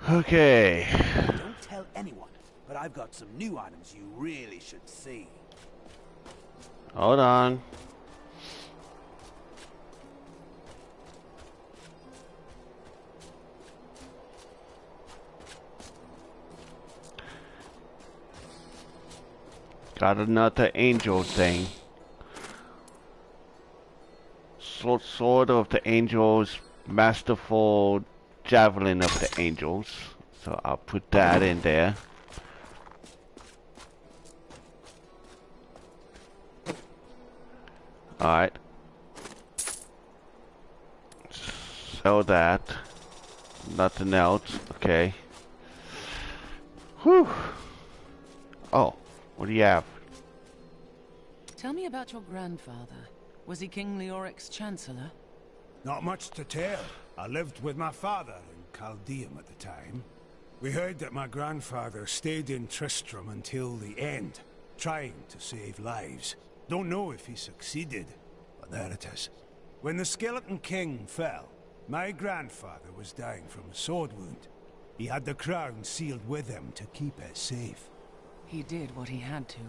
Okay. Don't tell anyone, but I've got some new items you really should see. Hold on. Got another angel thing. Sword of the angels, masterful javelin of the angels. So I'll put that in there. Alright. Sell that. Nothing else. Okay. Whew. Oh. What do you have? Tell me about your grandfather. Was he King Leoric's Chancellor? Not much to tell. I lived with my father in Chaldeum at the time. We heard that my grandfather stayed in Tristram until the end, trying to save lives. Don't know if he succeeded, but there it is. When the Skeleton King fell, my grandfather was dying from a sword wound. He had the crown sealed with him to keep her safe. He did what he had to.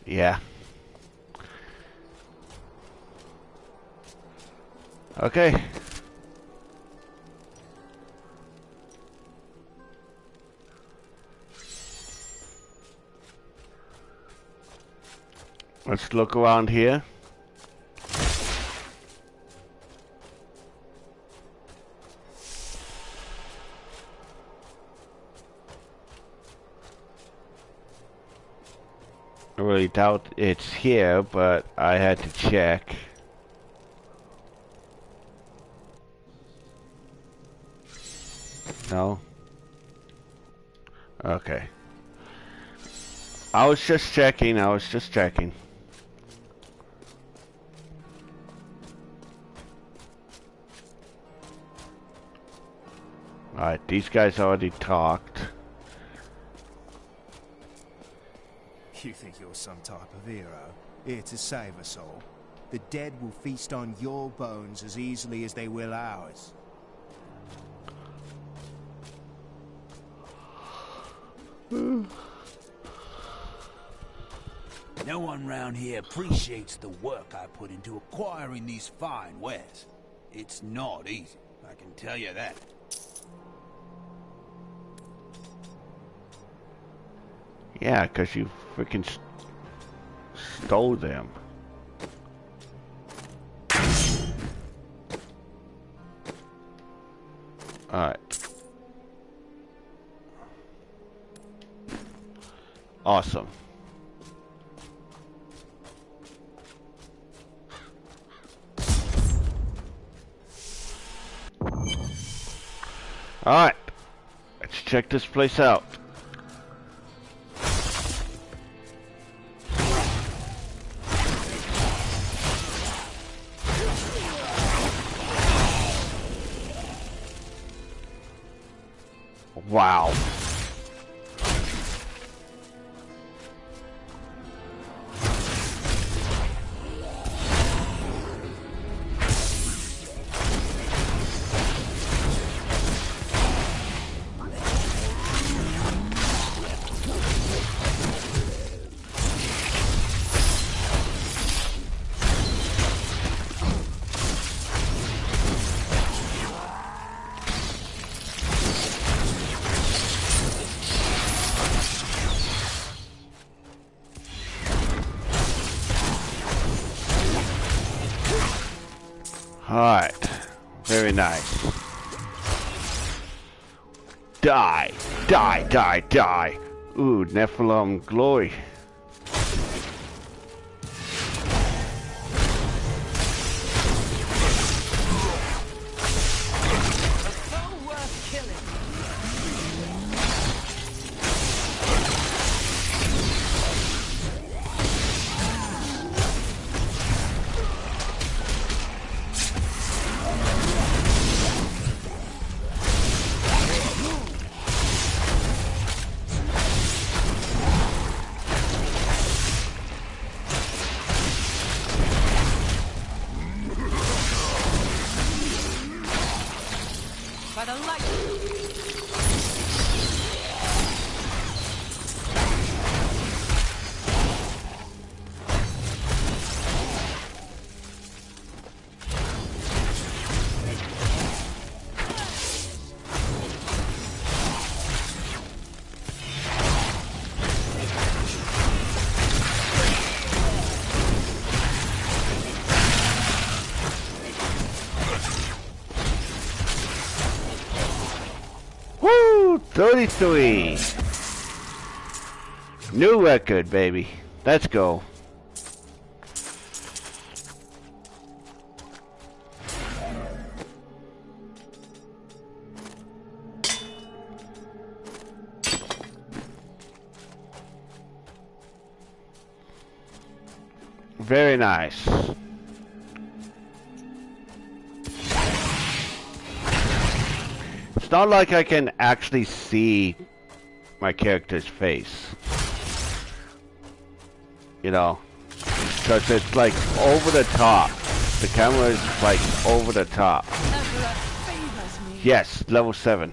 Yeah. Okay. Let's look around here. I really doubt it's here, but I had to check. No? Okay. I was just checking. Alright, these guys already talked. You think you're some type of hero, here to save us all? The dead will feast on your bones as easily as they will ours. No one round here appreciates the work I put into acquiring these fine wares. It's not easy, I can tell you that. Yeah, 'cause you freaking stole them. Alright. Awesome. Alright. Let's check this place out. Wow. Alright. Very nice. Die. Die, die, die. Ooh, Nephilim glory. By the light! Woo! 33. New record, baby. Let's go. Very nice. It's not like I can actually see my character's face. You know, because it's like over the top. The camera is like over the top. Yes, level 7.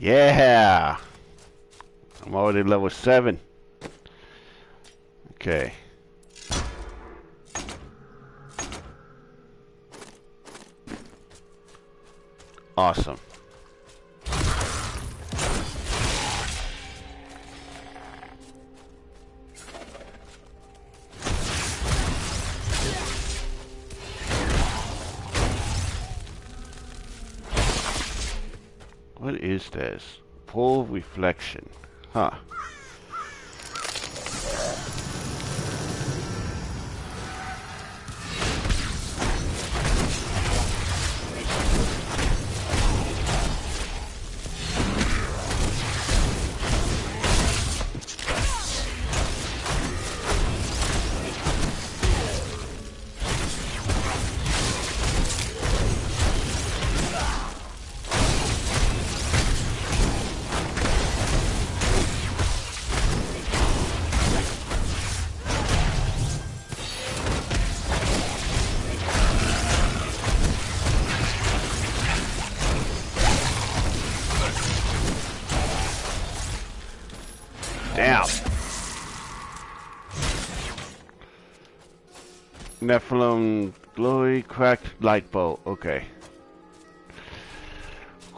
Yeah! I'm already level 7. Okay. Awesome. What is this? Full reflection. Huh. Damn. Nephilim glory cracked light bolt. Okay.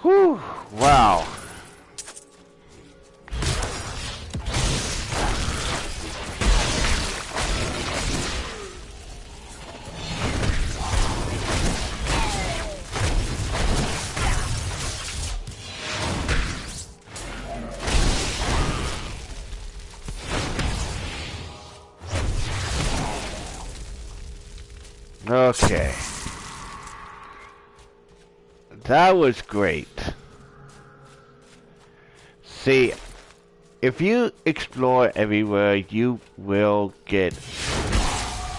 Whew. Wow. Okay. That was great. See, if you explore everywhere, you will get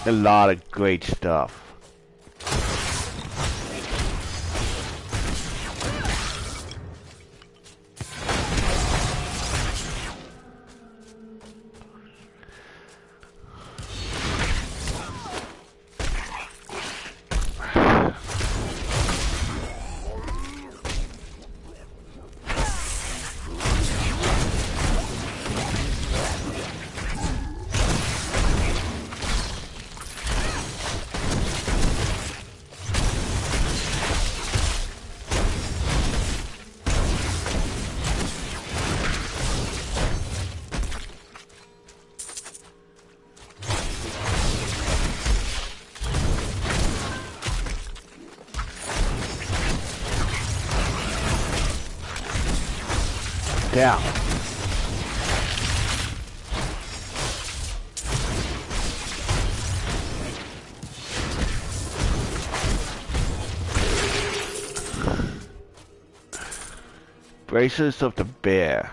a lot of great stuff. Down. Braces of the bear.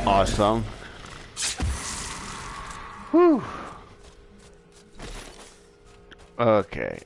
Awesome. Whew. Okay.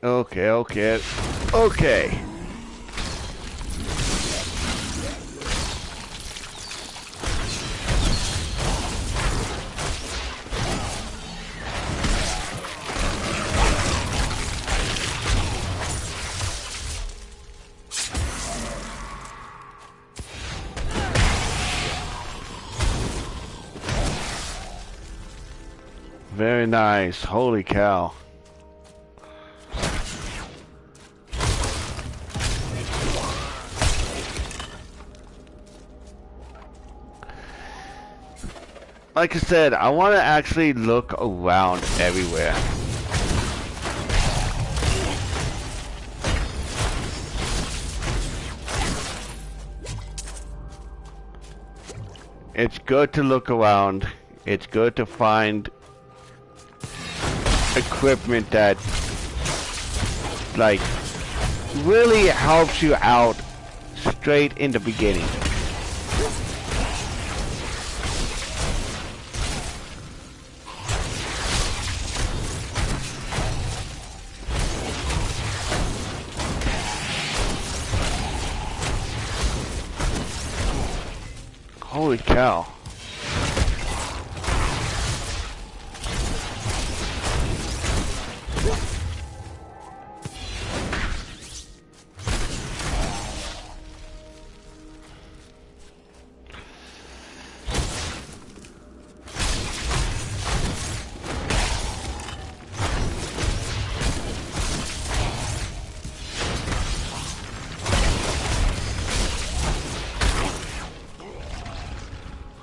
Very nice. Holy cow. Like I said, I want to actually look around everywhere. It's good to look around. It's good to find equipment that like really helps you out straight in the beginning. Holy cow.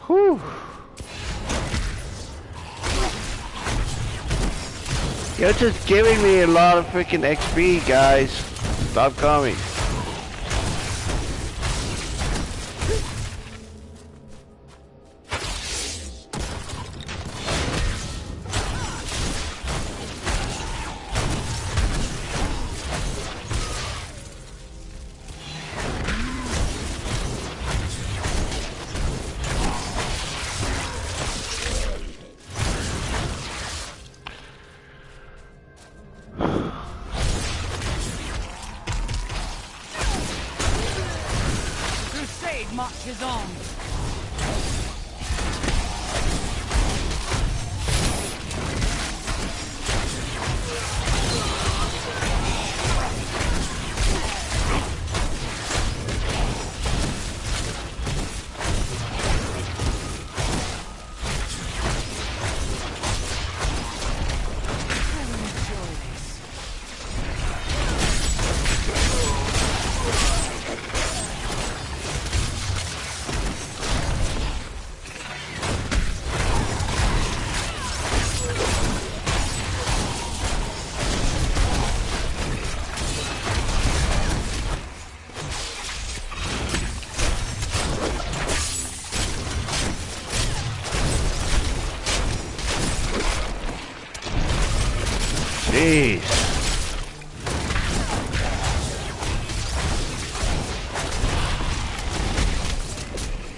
Whew. You're just giving me a lot of freaking XP, guys. Stop coming. Marches on. Jeez.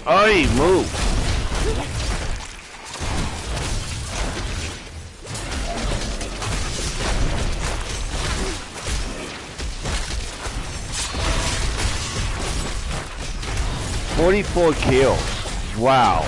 Oi, move. "44 kills. Wow.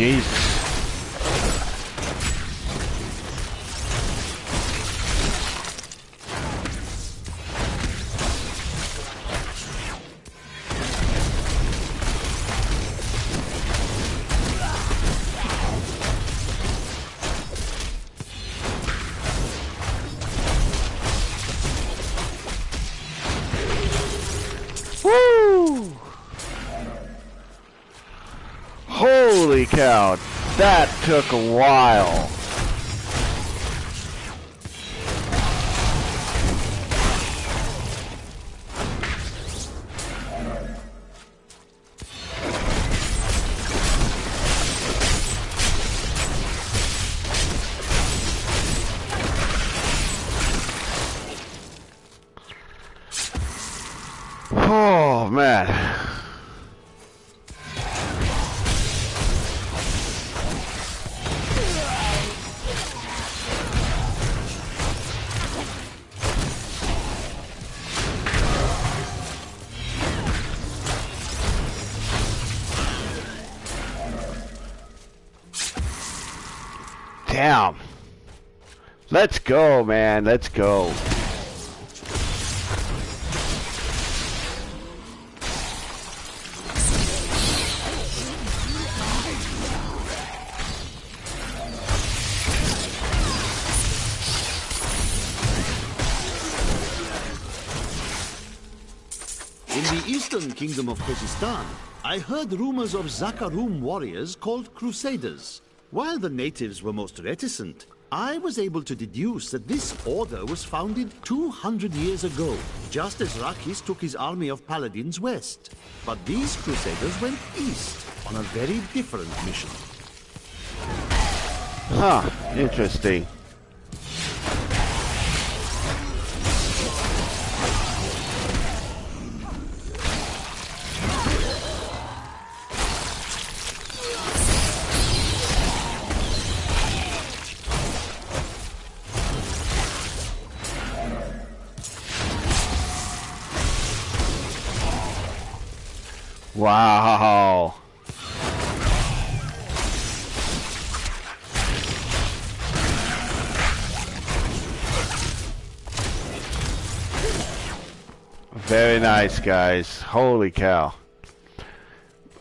Jesus. Woo! Holy cow, that took a while. man. Damn. Let's go, man. Let's go. In the eastern kingdom of Khuzestan, I heard rumors of Zakarum warriors called Crusaders. While the natives were most reticent, I was able to deduce that this order was founded 200 years ago, just as Rakis took his army of paladins west. But these Crusaders went east on a very different mission. Huh, interesting. Wow. Very nice, guys. Holy cow.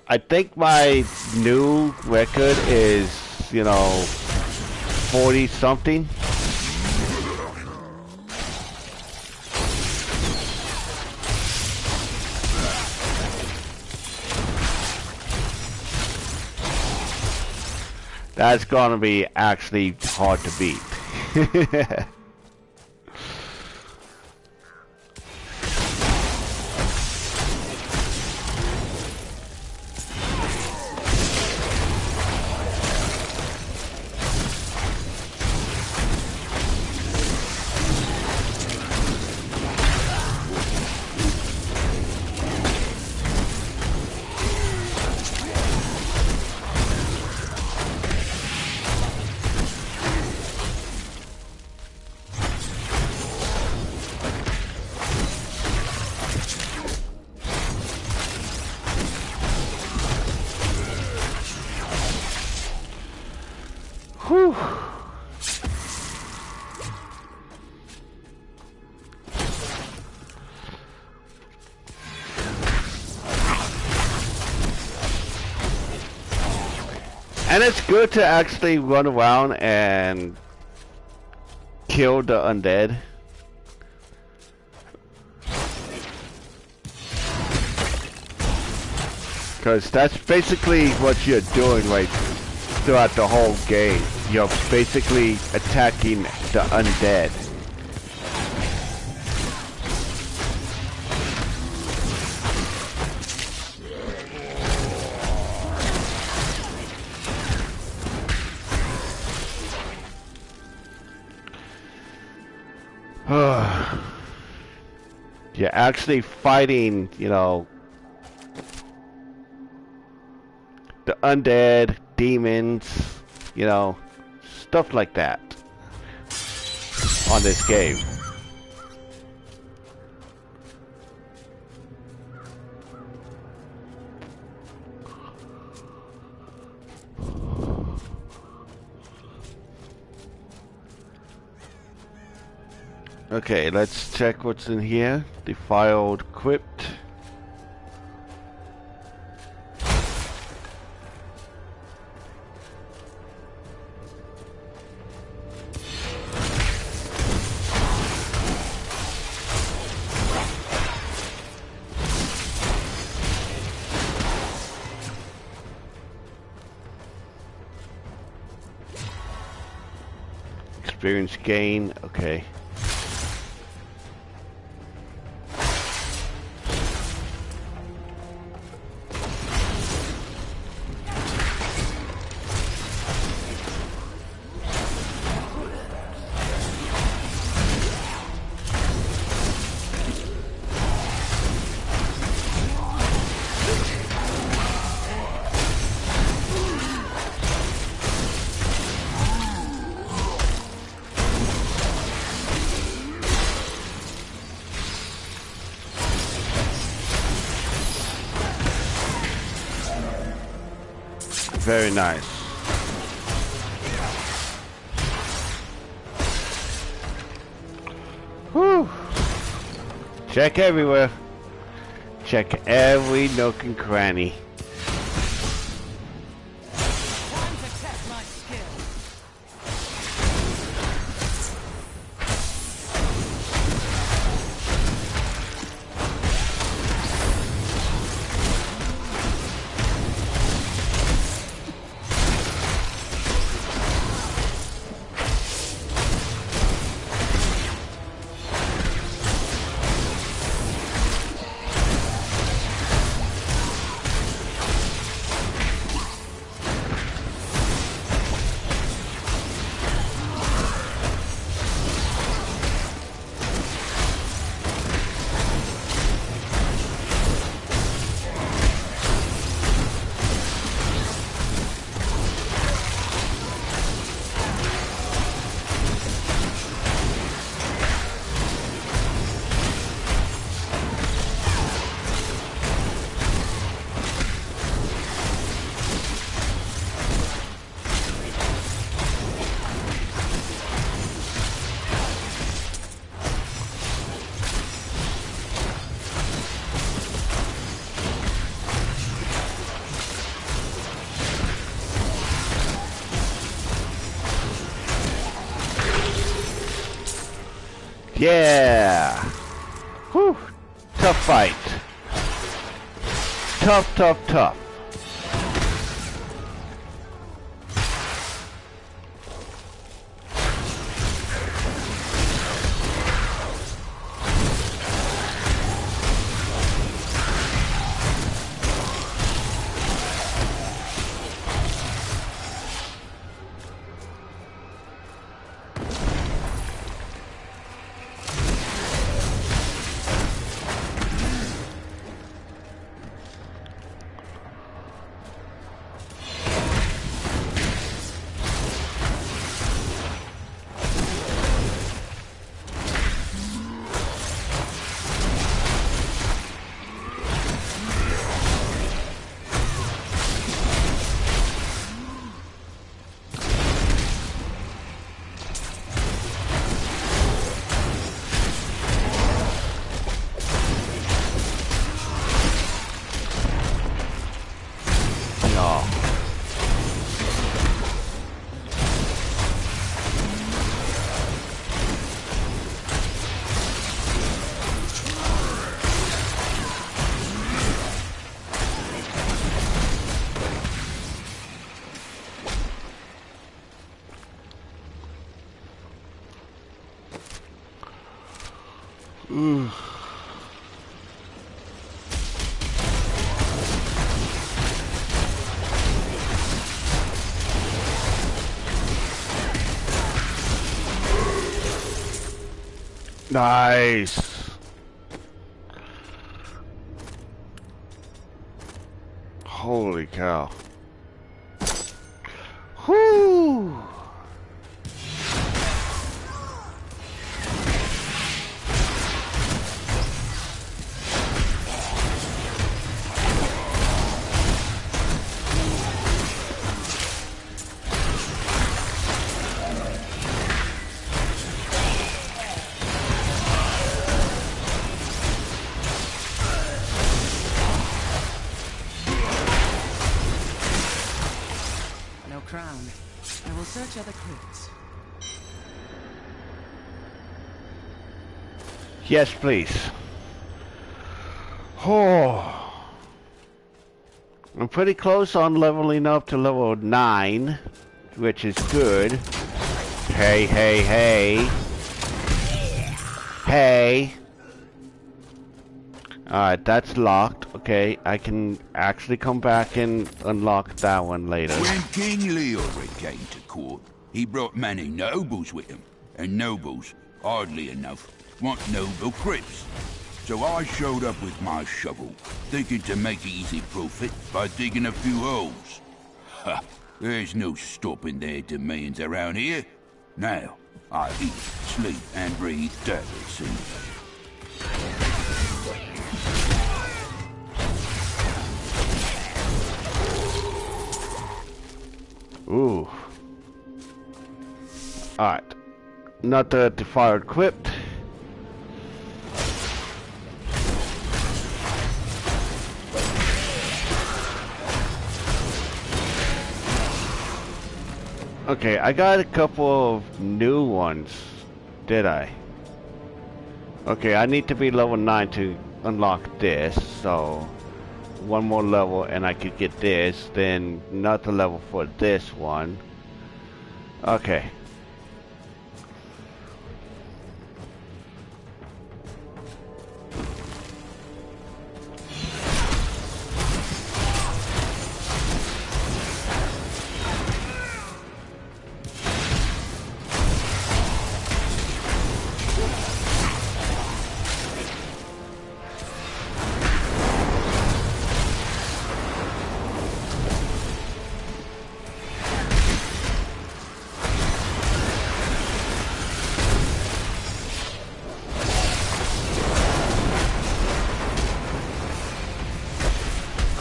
I think my new record is, 40 something. That's gonna be actually hard to beat. Whew. And it's good to actually run around and kill the undead. Because that's basically what you're doing right throughout the whole game. You're basically attacking the undead. You're actually fighting, the undead, demons, stuff like that on this game. Okay, let's check what's in here. Defiled crypt. Experience gain, okay. Very nice. Whew. Check everywhere. Check every nook and cranny. Time to test my skill. Yeah! Whew! Tough fight. Tough, tough, tough. Ooh. Nice. Holy cow. Whoo! Crown. I will search other crypts. Yes, please. Oh. I'm pretty close on leveling up to level 9, which is good. Hey, hey, hey. Hey. Alright, that's locked. Okay, I can actually come back and unlock that one later. When King Leorid came to court, he brought many nobles with him. And nobles, oddly enough, want noble crypts. So I showed up with my shovel, thinking to make easy profit by digging a few holes. Ha! There's no stopping their demands around here. Now, I eat, sleep, and breathe devils and... Ooh. Alright. Another Defiler equipped. Okay, I got a couple of new ones. Did I? Okay, I need to be level 9 to unlock this, so one more level and I could get this, then another level for this one. Okay.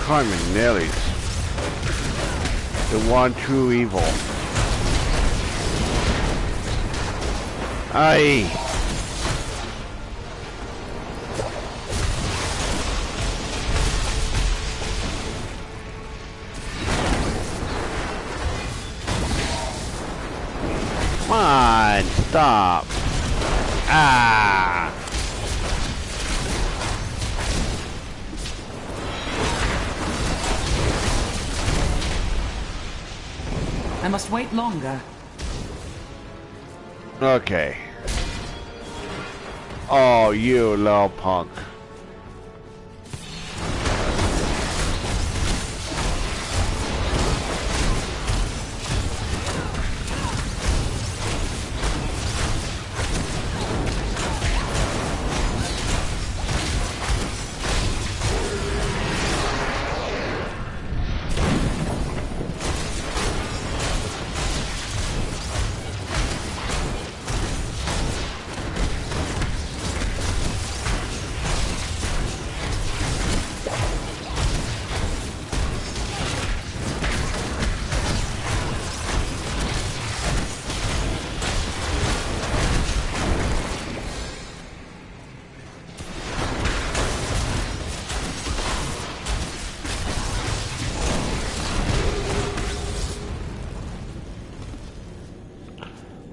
Carmen Nelly's the one true evil. Aye. Come on, stop. Ah. I must wait longer. Okay. Oh, you little punk.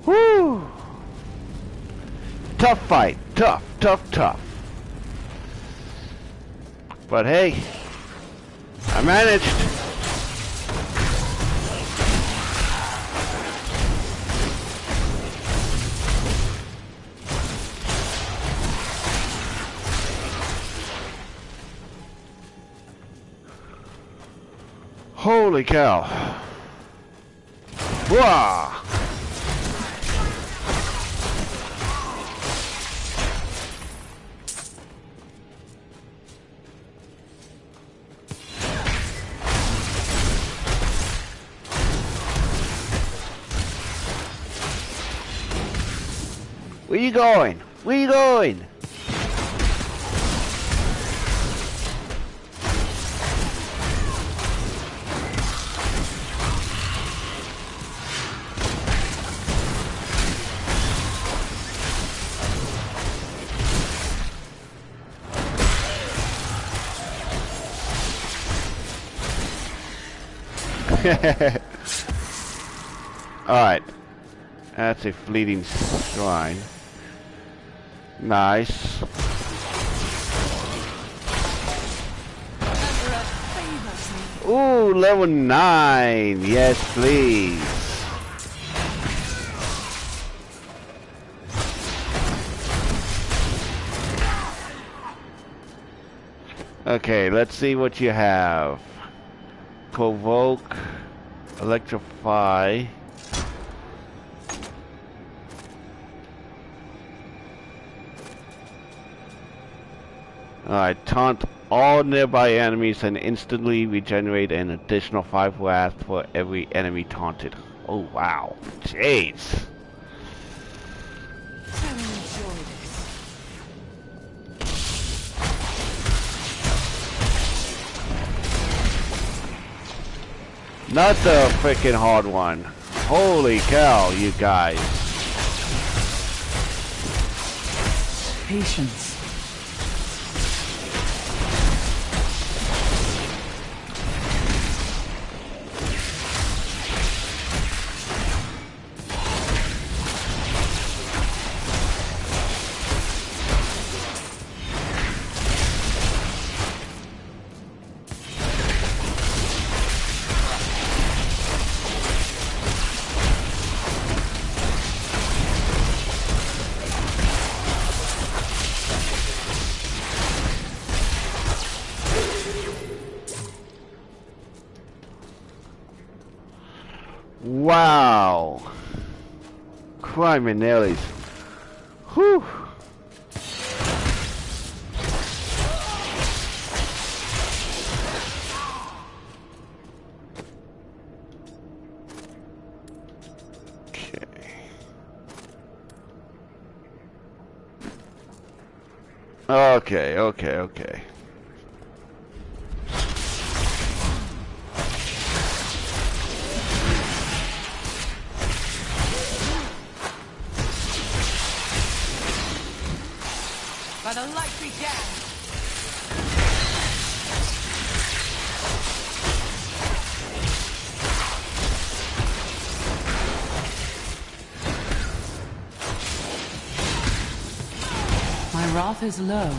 Woo! Tough fight. Tough, tough, tough. But hey, I managed. Holy cow. Wah! Where you going? Where you going? Alright. That's a fleeting shrine. Nice. Ooh, level 9. Yes, please. Okay, let's see what you have. Provoke, electrify. Alright, taunt all nearby enemies and instantly regenerate an additional 5 wrath for every enemy taunted. Oh wow. Jeez. Not the freaking hard one. Holy cow, you guys. Patience. Wow. Criminellis. Whew. Okay. By the light began. My wrath is low.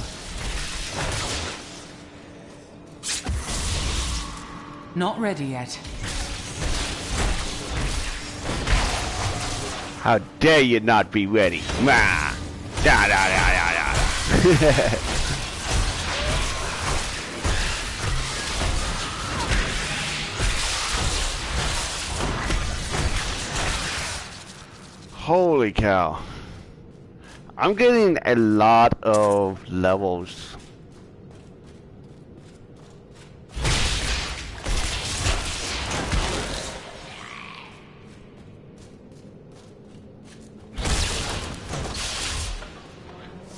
Not ready yet. How dare you not be ready? Mah. Da da da da da. Holy cow. I'm getting a lot of levels.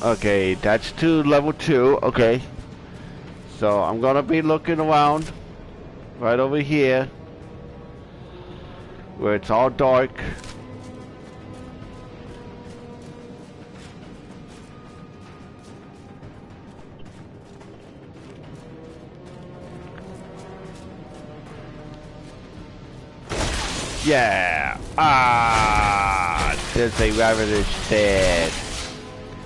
Okay, that's to level 2. Okay. So I'm gonna be looking around right over here where it's all dark. Yeah. Ah, there's a ravenous dead.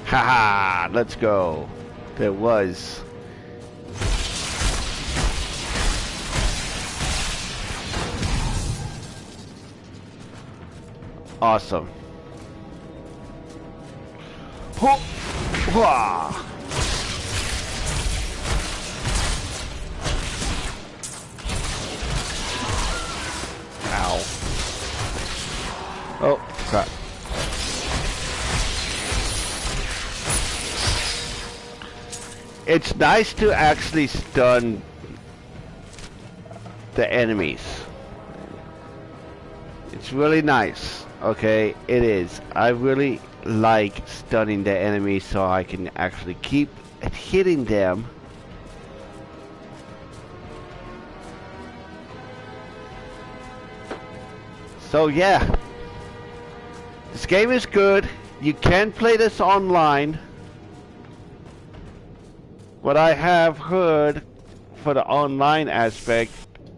Haha, let's go. There was. Awesome. Ho! Hwah! Ow. Oh, crap. It's nice to actually stun the enemies. It's really nice. Okay, it is. I really like stunning the enemies so I can actually keep hitting them. So yeah, this game is good. You can play this online. What I have heard for the online aspect,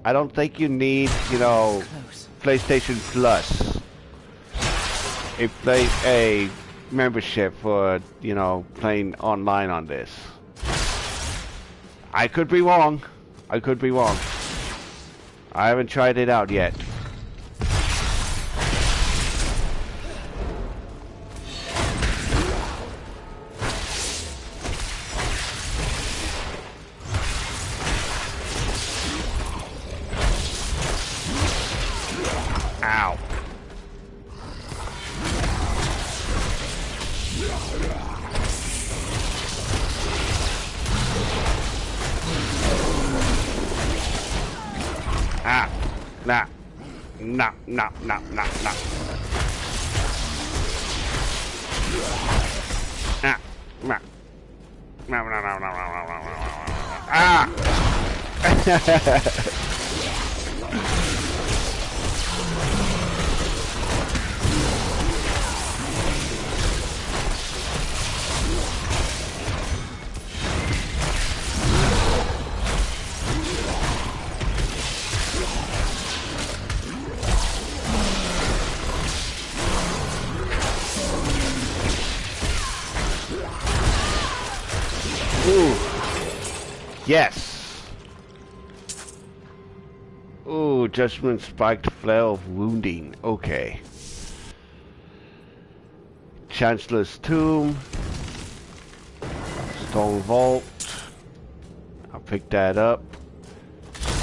I don't think you need, you know, PlayStation Plus. A membership for, you know, playing online on this. I could be wrong. I could be wrong. I haven't tried it out yet. Ow. Ah. Nah. Nah. Nah. Nah. Nah. Nah. Ah. Nah. No, no, no, no, no, no, no, no. Ah! Yes! Ooh, Judgment Spiked Flare of Wounding. Okay. Chancellor's Tomb. Stone Vault. I'll pick that up.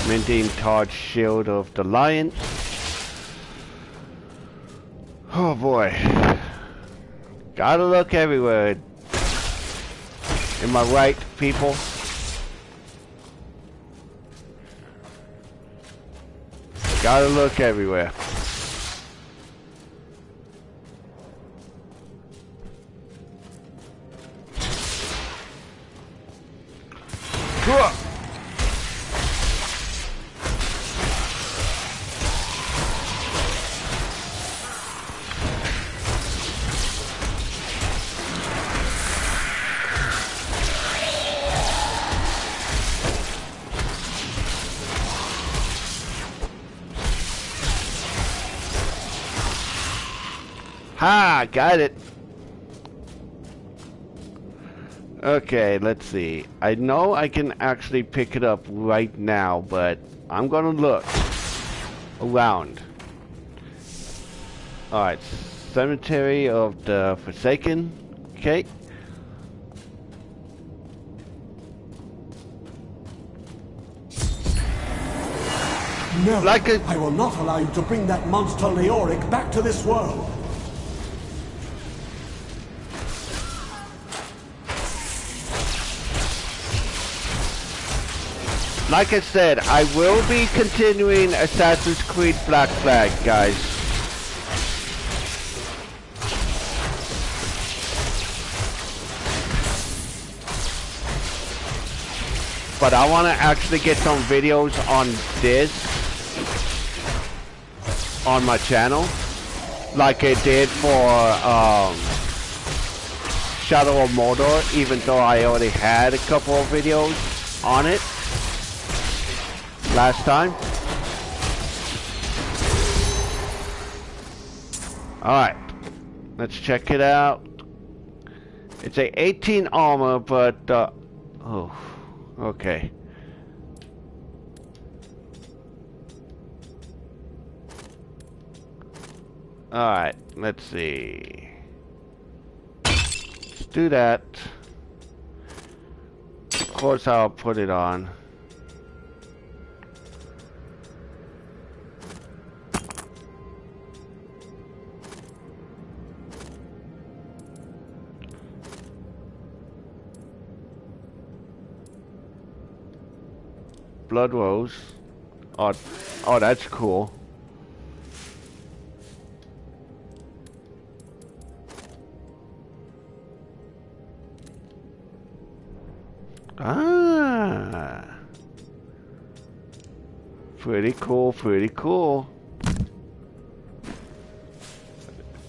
Minting Tarred Shield of the Lion. Oh boy. Gotta look everywhere. Am I right, people? Gotta look everywhere. Ha! Got it! Okay, let's see. I know I can actually pick it up right now, but I'm gonna look around. Alright, Cemetery of the Forsaken. Okay. No, I will not allow you to bring that monster Leoric back to this world. Like I said, I will be continuing Assassin's Creed Black Flag, guys. But I want to actually get some videos on this on my channel, like I did for Shadow of Mordor, even though I already had a couple of videos on it last time. Alright, let's check it out. It's a 18 armor, but oh, okay. Alright, let's see. Let's do that. Of course I'll put it on. Blood Rose. Oh, that's cool. Ah. Pretty cool, pretty cool.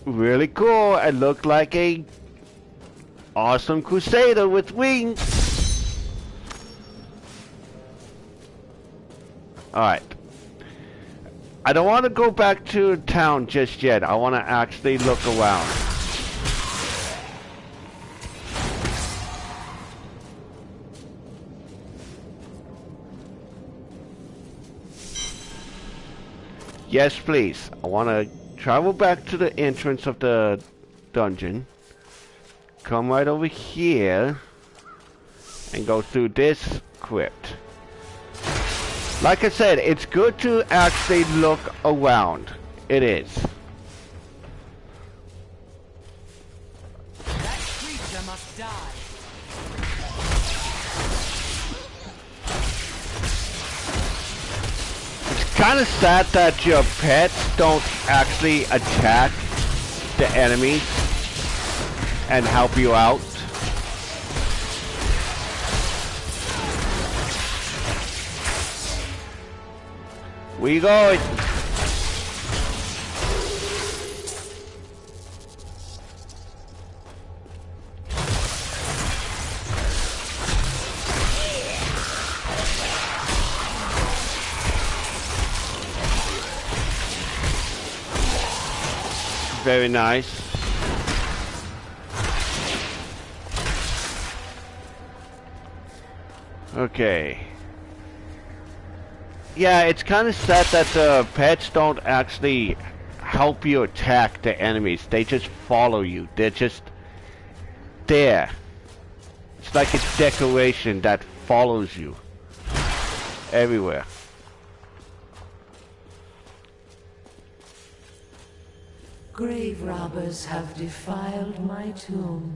Really cool. It looked like a awesome crusader with wings. Alright. I don't want to go back to town just yet. I want to actually look around. Yes, please. I want to travel back to the entrance of the dungeon. Come right over here. And go through this crypt. Like I said, it's good to actually look around. It is. That creature must die. It's kind of sad that your pets don't actually attack the enemies and help you out. Where you going? Very nice. Okay. Yeah, it's kind of sad that the pets don't actually help you attack the enemies. They just follow you. They're just there. It's like a decoration that follows you everywhere. Grave robbers have defiled my tomb.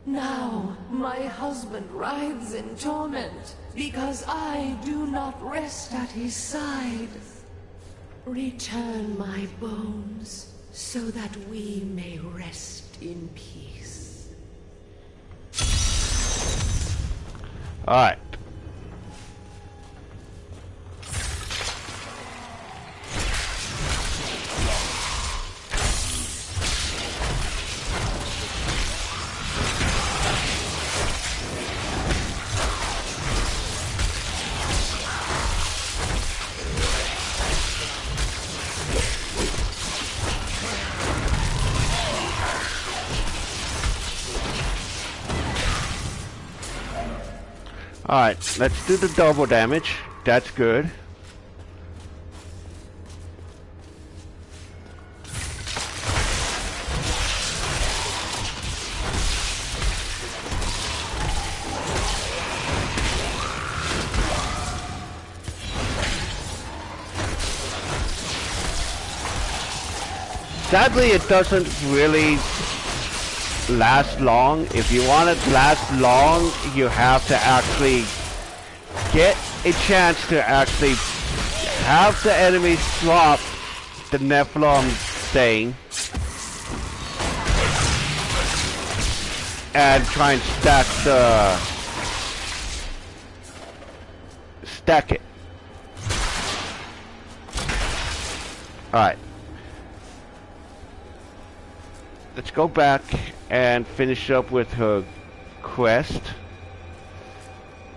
Now my husband writhes in torment because I do not rest at his side. Return my bones so that we may rest in peace. Alright. Alright, let's do the double damage. That's good. Sadly, it doesn't really last long. If you want it to last long, you have to actually get a chance to actually have the enemies drop the Nephilim thing and try and stack it. Alright. Let's go back and finish up with her quest.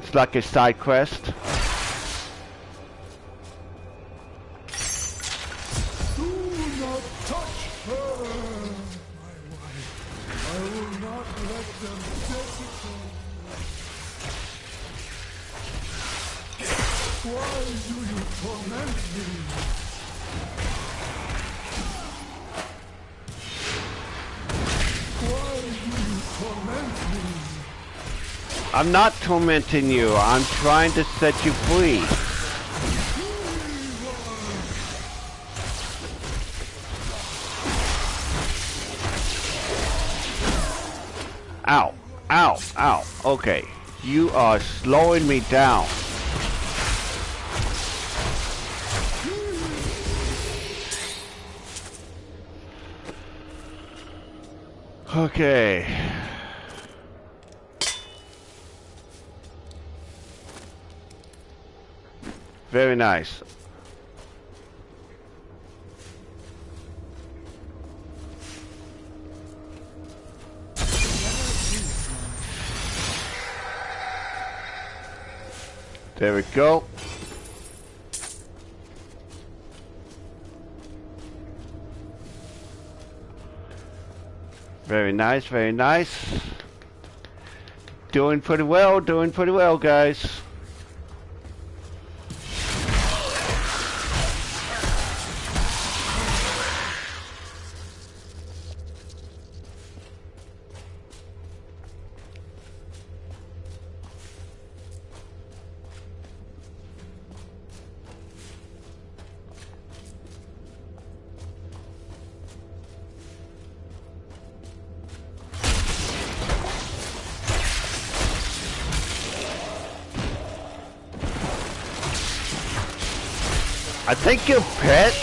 It's like a side quest. Do not touch her, my wife. I will not let them desecrate you. Why do you torment me? Why do you torment me? I'm not tormenting you. I'm trying to set you free. Ow. Ow. Ow. Okay. You are slowing me down. Okay. Very nice. There we go. Very nice, very nice. Doing pretty well, guys. I think your pet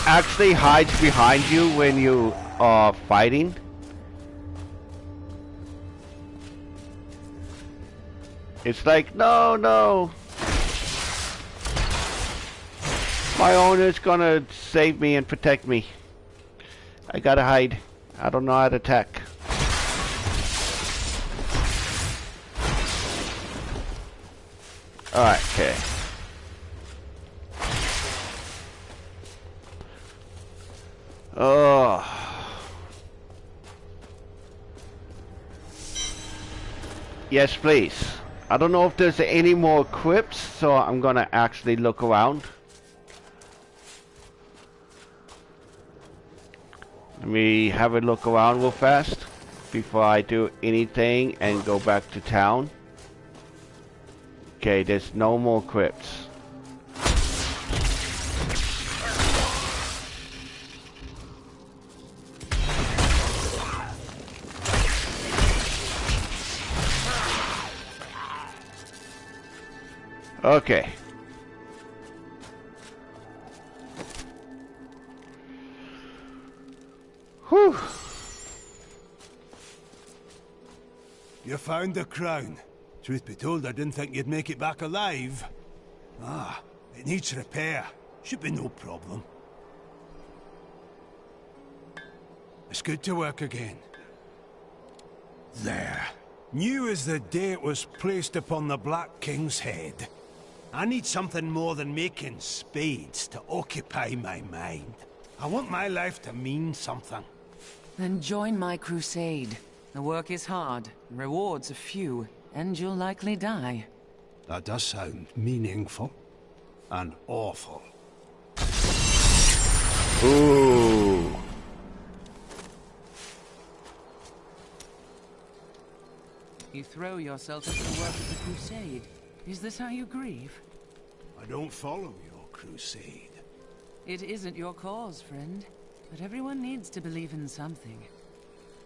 actually hides behind you when you are fighting. It's like, no, no. My owner's gonna save me and protect me. I gotta hide. I don't know how to attack. Alright, okay. Oh. Yes, please. I don't know if there's any more crypts, so I'm gonna actually look around. Let me have a look around real fast before I do anything and go back to town. Okay, there's no more crypts. Okay. Whew. You found the crown. Truth be told, I didn't think you'd make it back alive. Ah, it needs repair. Should be no problem. It's good to work again. There. New as the day it was placed upon the Black King's head. I need something more than making spades to occupy my mind. I want my life to mean something. Then join my crusade. The work is hard, rewards are few, and you'll likely die. That does sound meaningful. And awful. Ooh. You throw yourself into the work of the crusade. Is this how you grieve? I don't follow your crusade. It isn't your cause, friend. But everyone needs to believe in something.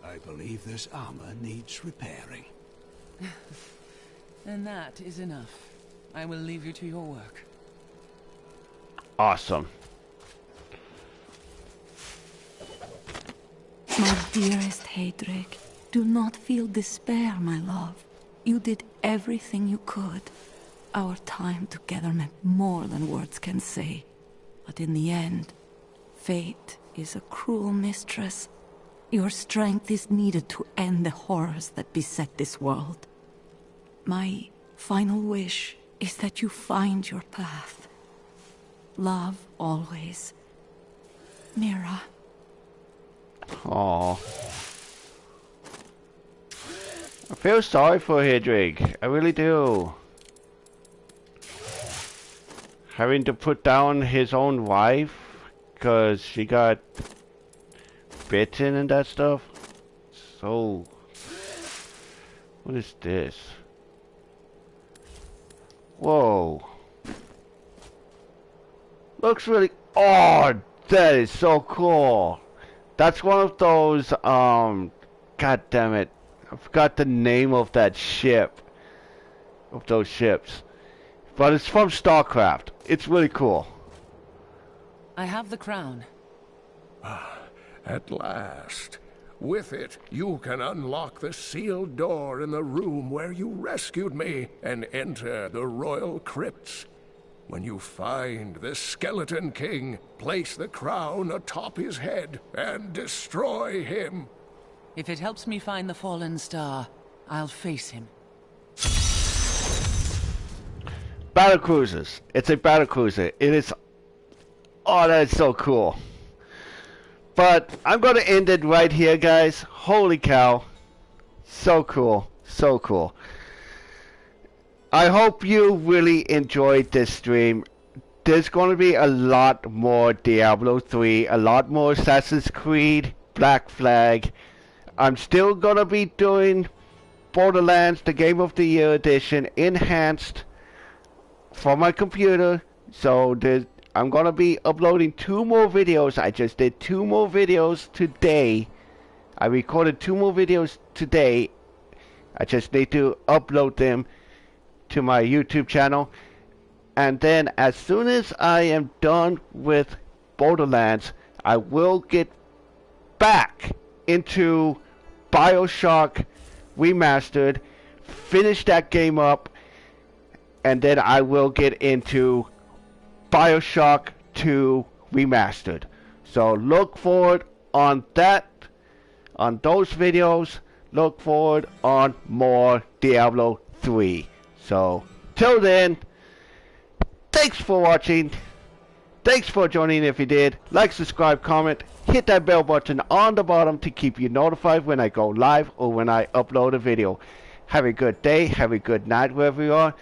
I believe this armor needs repairing. And that is enough. I will leave you to your work. Awesome. My dearest Heydrich, do not feel despair, my love. You did everything you could. Our time together meant more than words can say. But in the end, fate is a cruel mistress. Your strength is needed to end the horrors that beset this world. My final wish is that you find your path. Love always. Mira. Aww. I feel sorry for Hedrig. I really do. Having to put down his own wife because she got bitten and that stuff. So, what is this? Whoa. Looks really... Oh, that is so cool. That's one of those, God damn it. I forgot the name of that ship. Of those ships. But it's from StarCraft. It's really cool. I have the crown. At last. With it, you can unlock the sealed door in the room where you rescued me and enter the royal crypts. When you find the Skeleton King, place the crown atop his head and destroy him. If it helps me find the fallen star, I'll face him. Battle cruisers. It's a battle cruiser. It is... Oh, that's so cool. But I'm going to end it right here, guys. Holy cow. So cool. So cool. I hope you really enjoyed this stream. There's going to be a lot more Diablo 3, a lot more Assassin's Creed, Black Flag. I'm still going to be doing Borderlands, the Game of the Year edition, enhanced for my computer. So I'm going to be uploading 2 more videos. I just did 2 more videos today. I recorded 2 more videos today. I just need to upload them to my YouTube channel. And then as soon as I am done with Borderlands, I will get back into BioShock Remastered, finish that game up, and then I will get into BioShock 2 Remastered. So look forward on that, on those videos. Look forward on more Diablo 3. So till then, thanks for watching. Thanks for joining if you did. Like, subscribe, comment, hit that bell button on the bottom to keep you notified when I go live or when I upload a video. Have a good day. Have a good night wherever you are.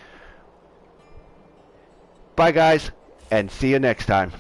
Bye, guys, and see you next time.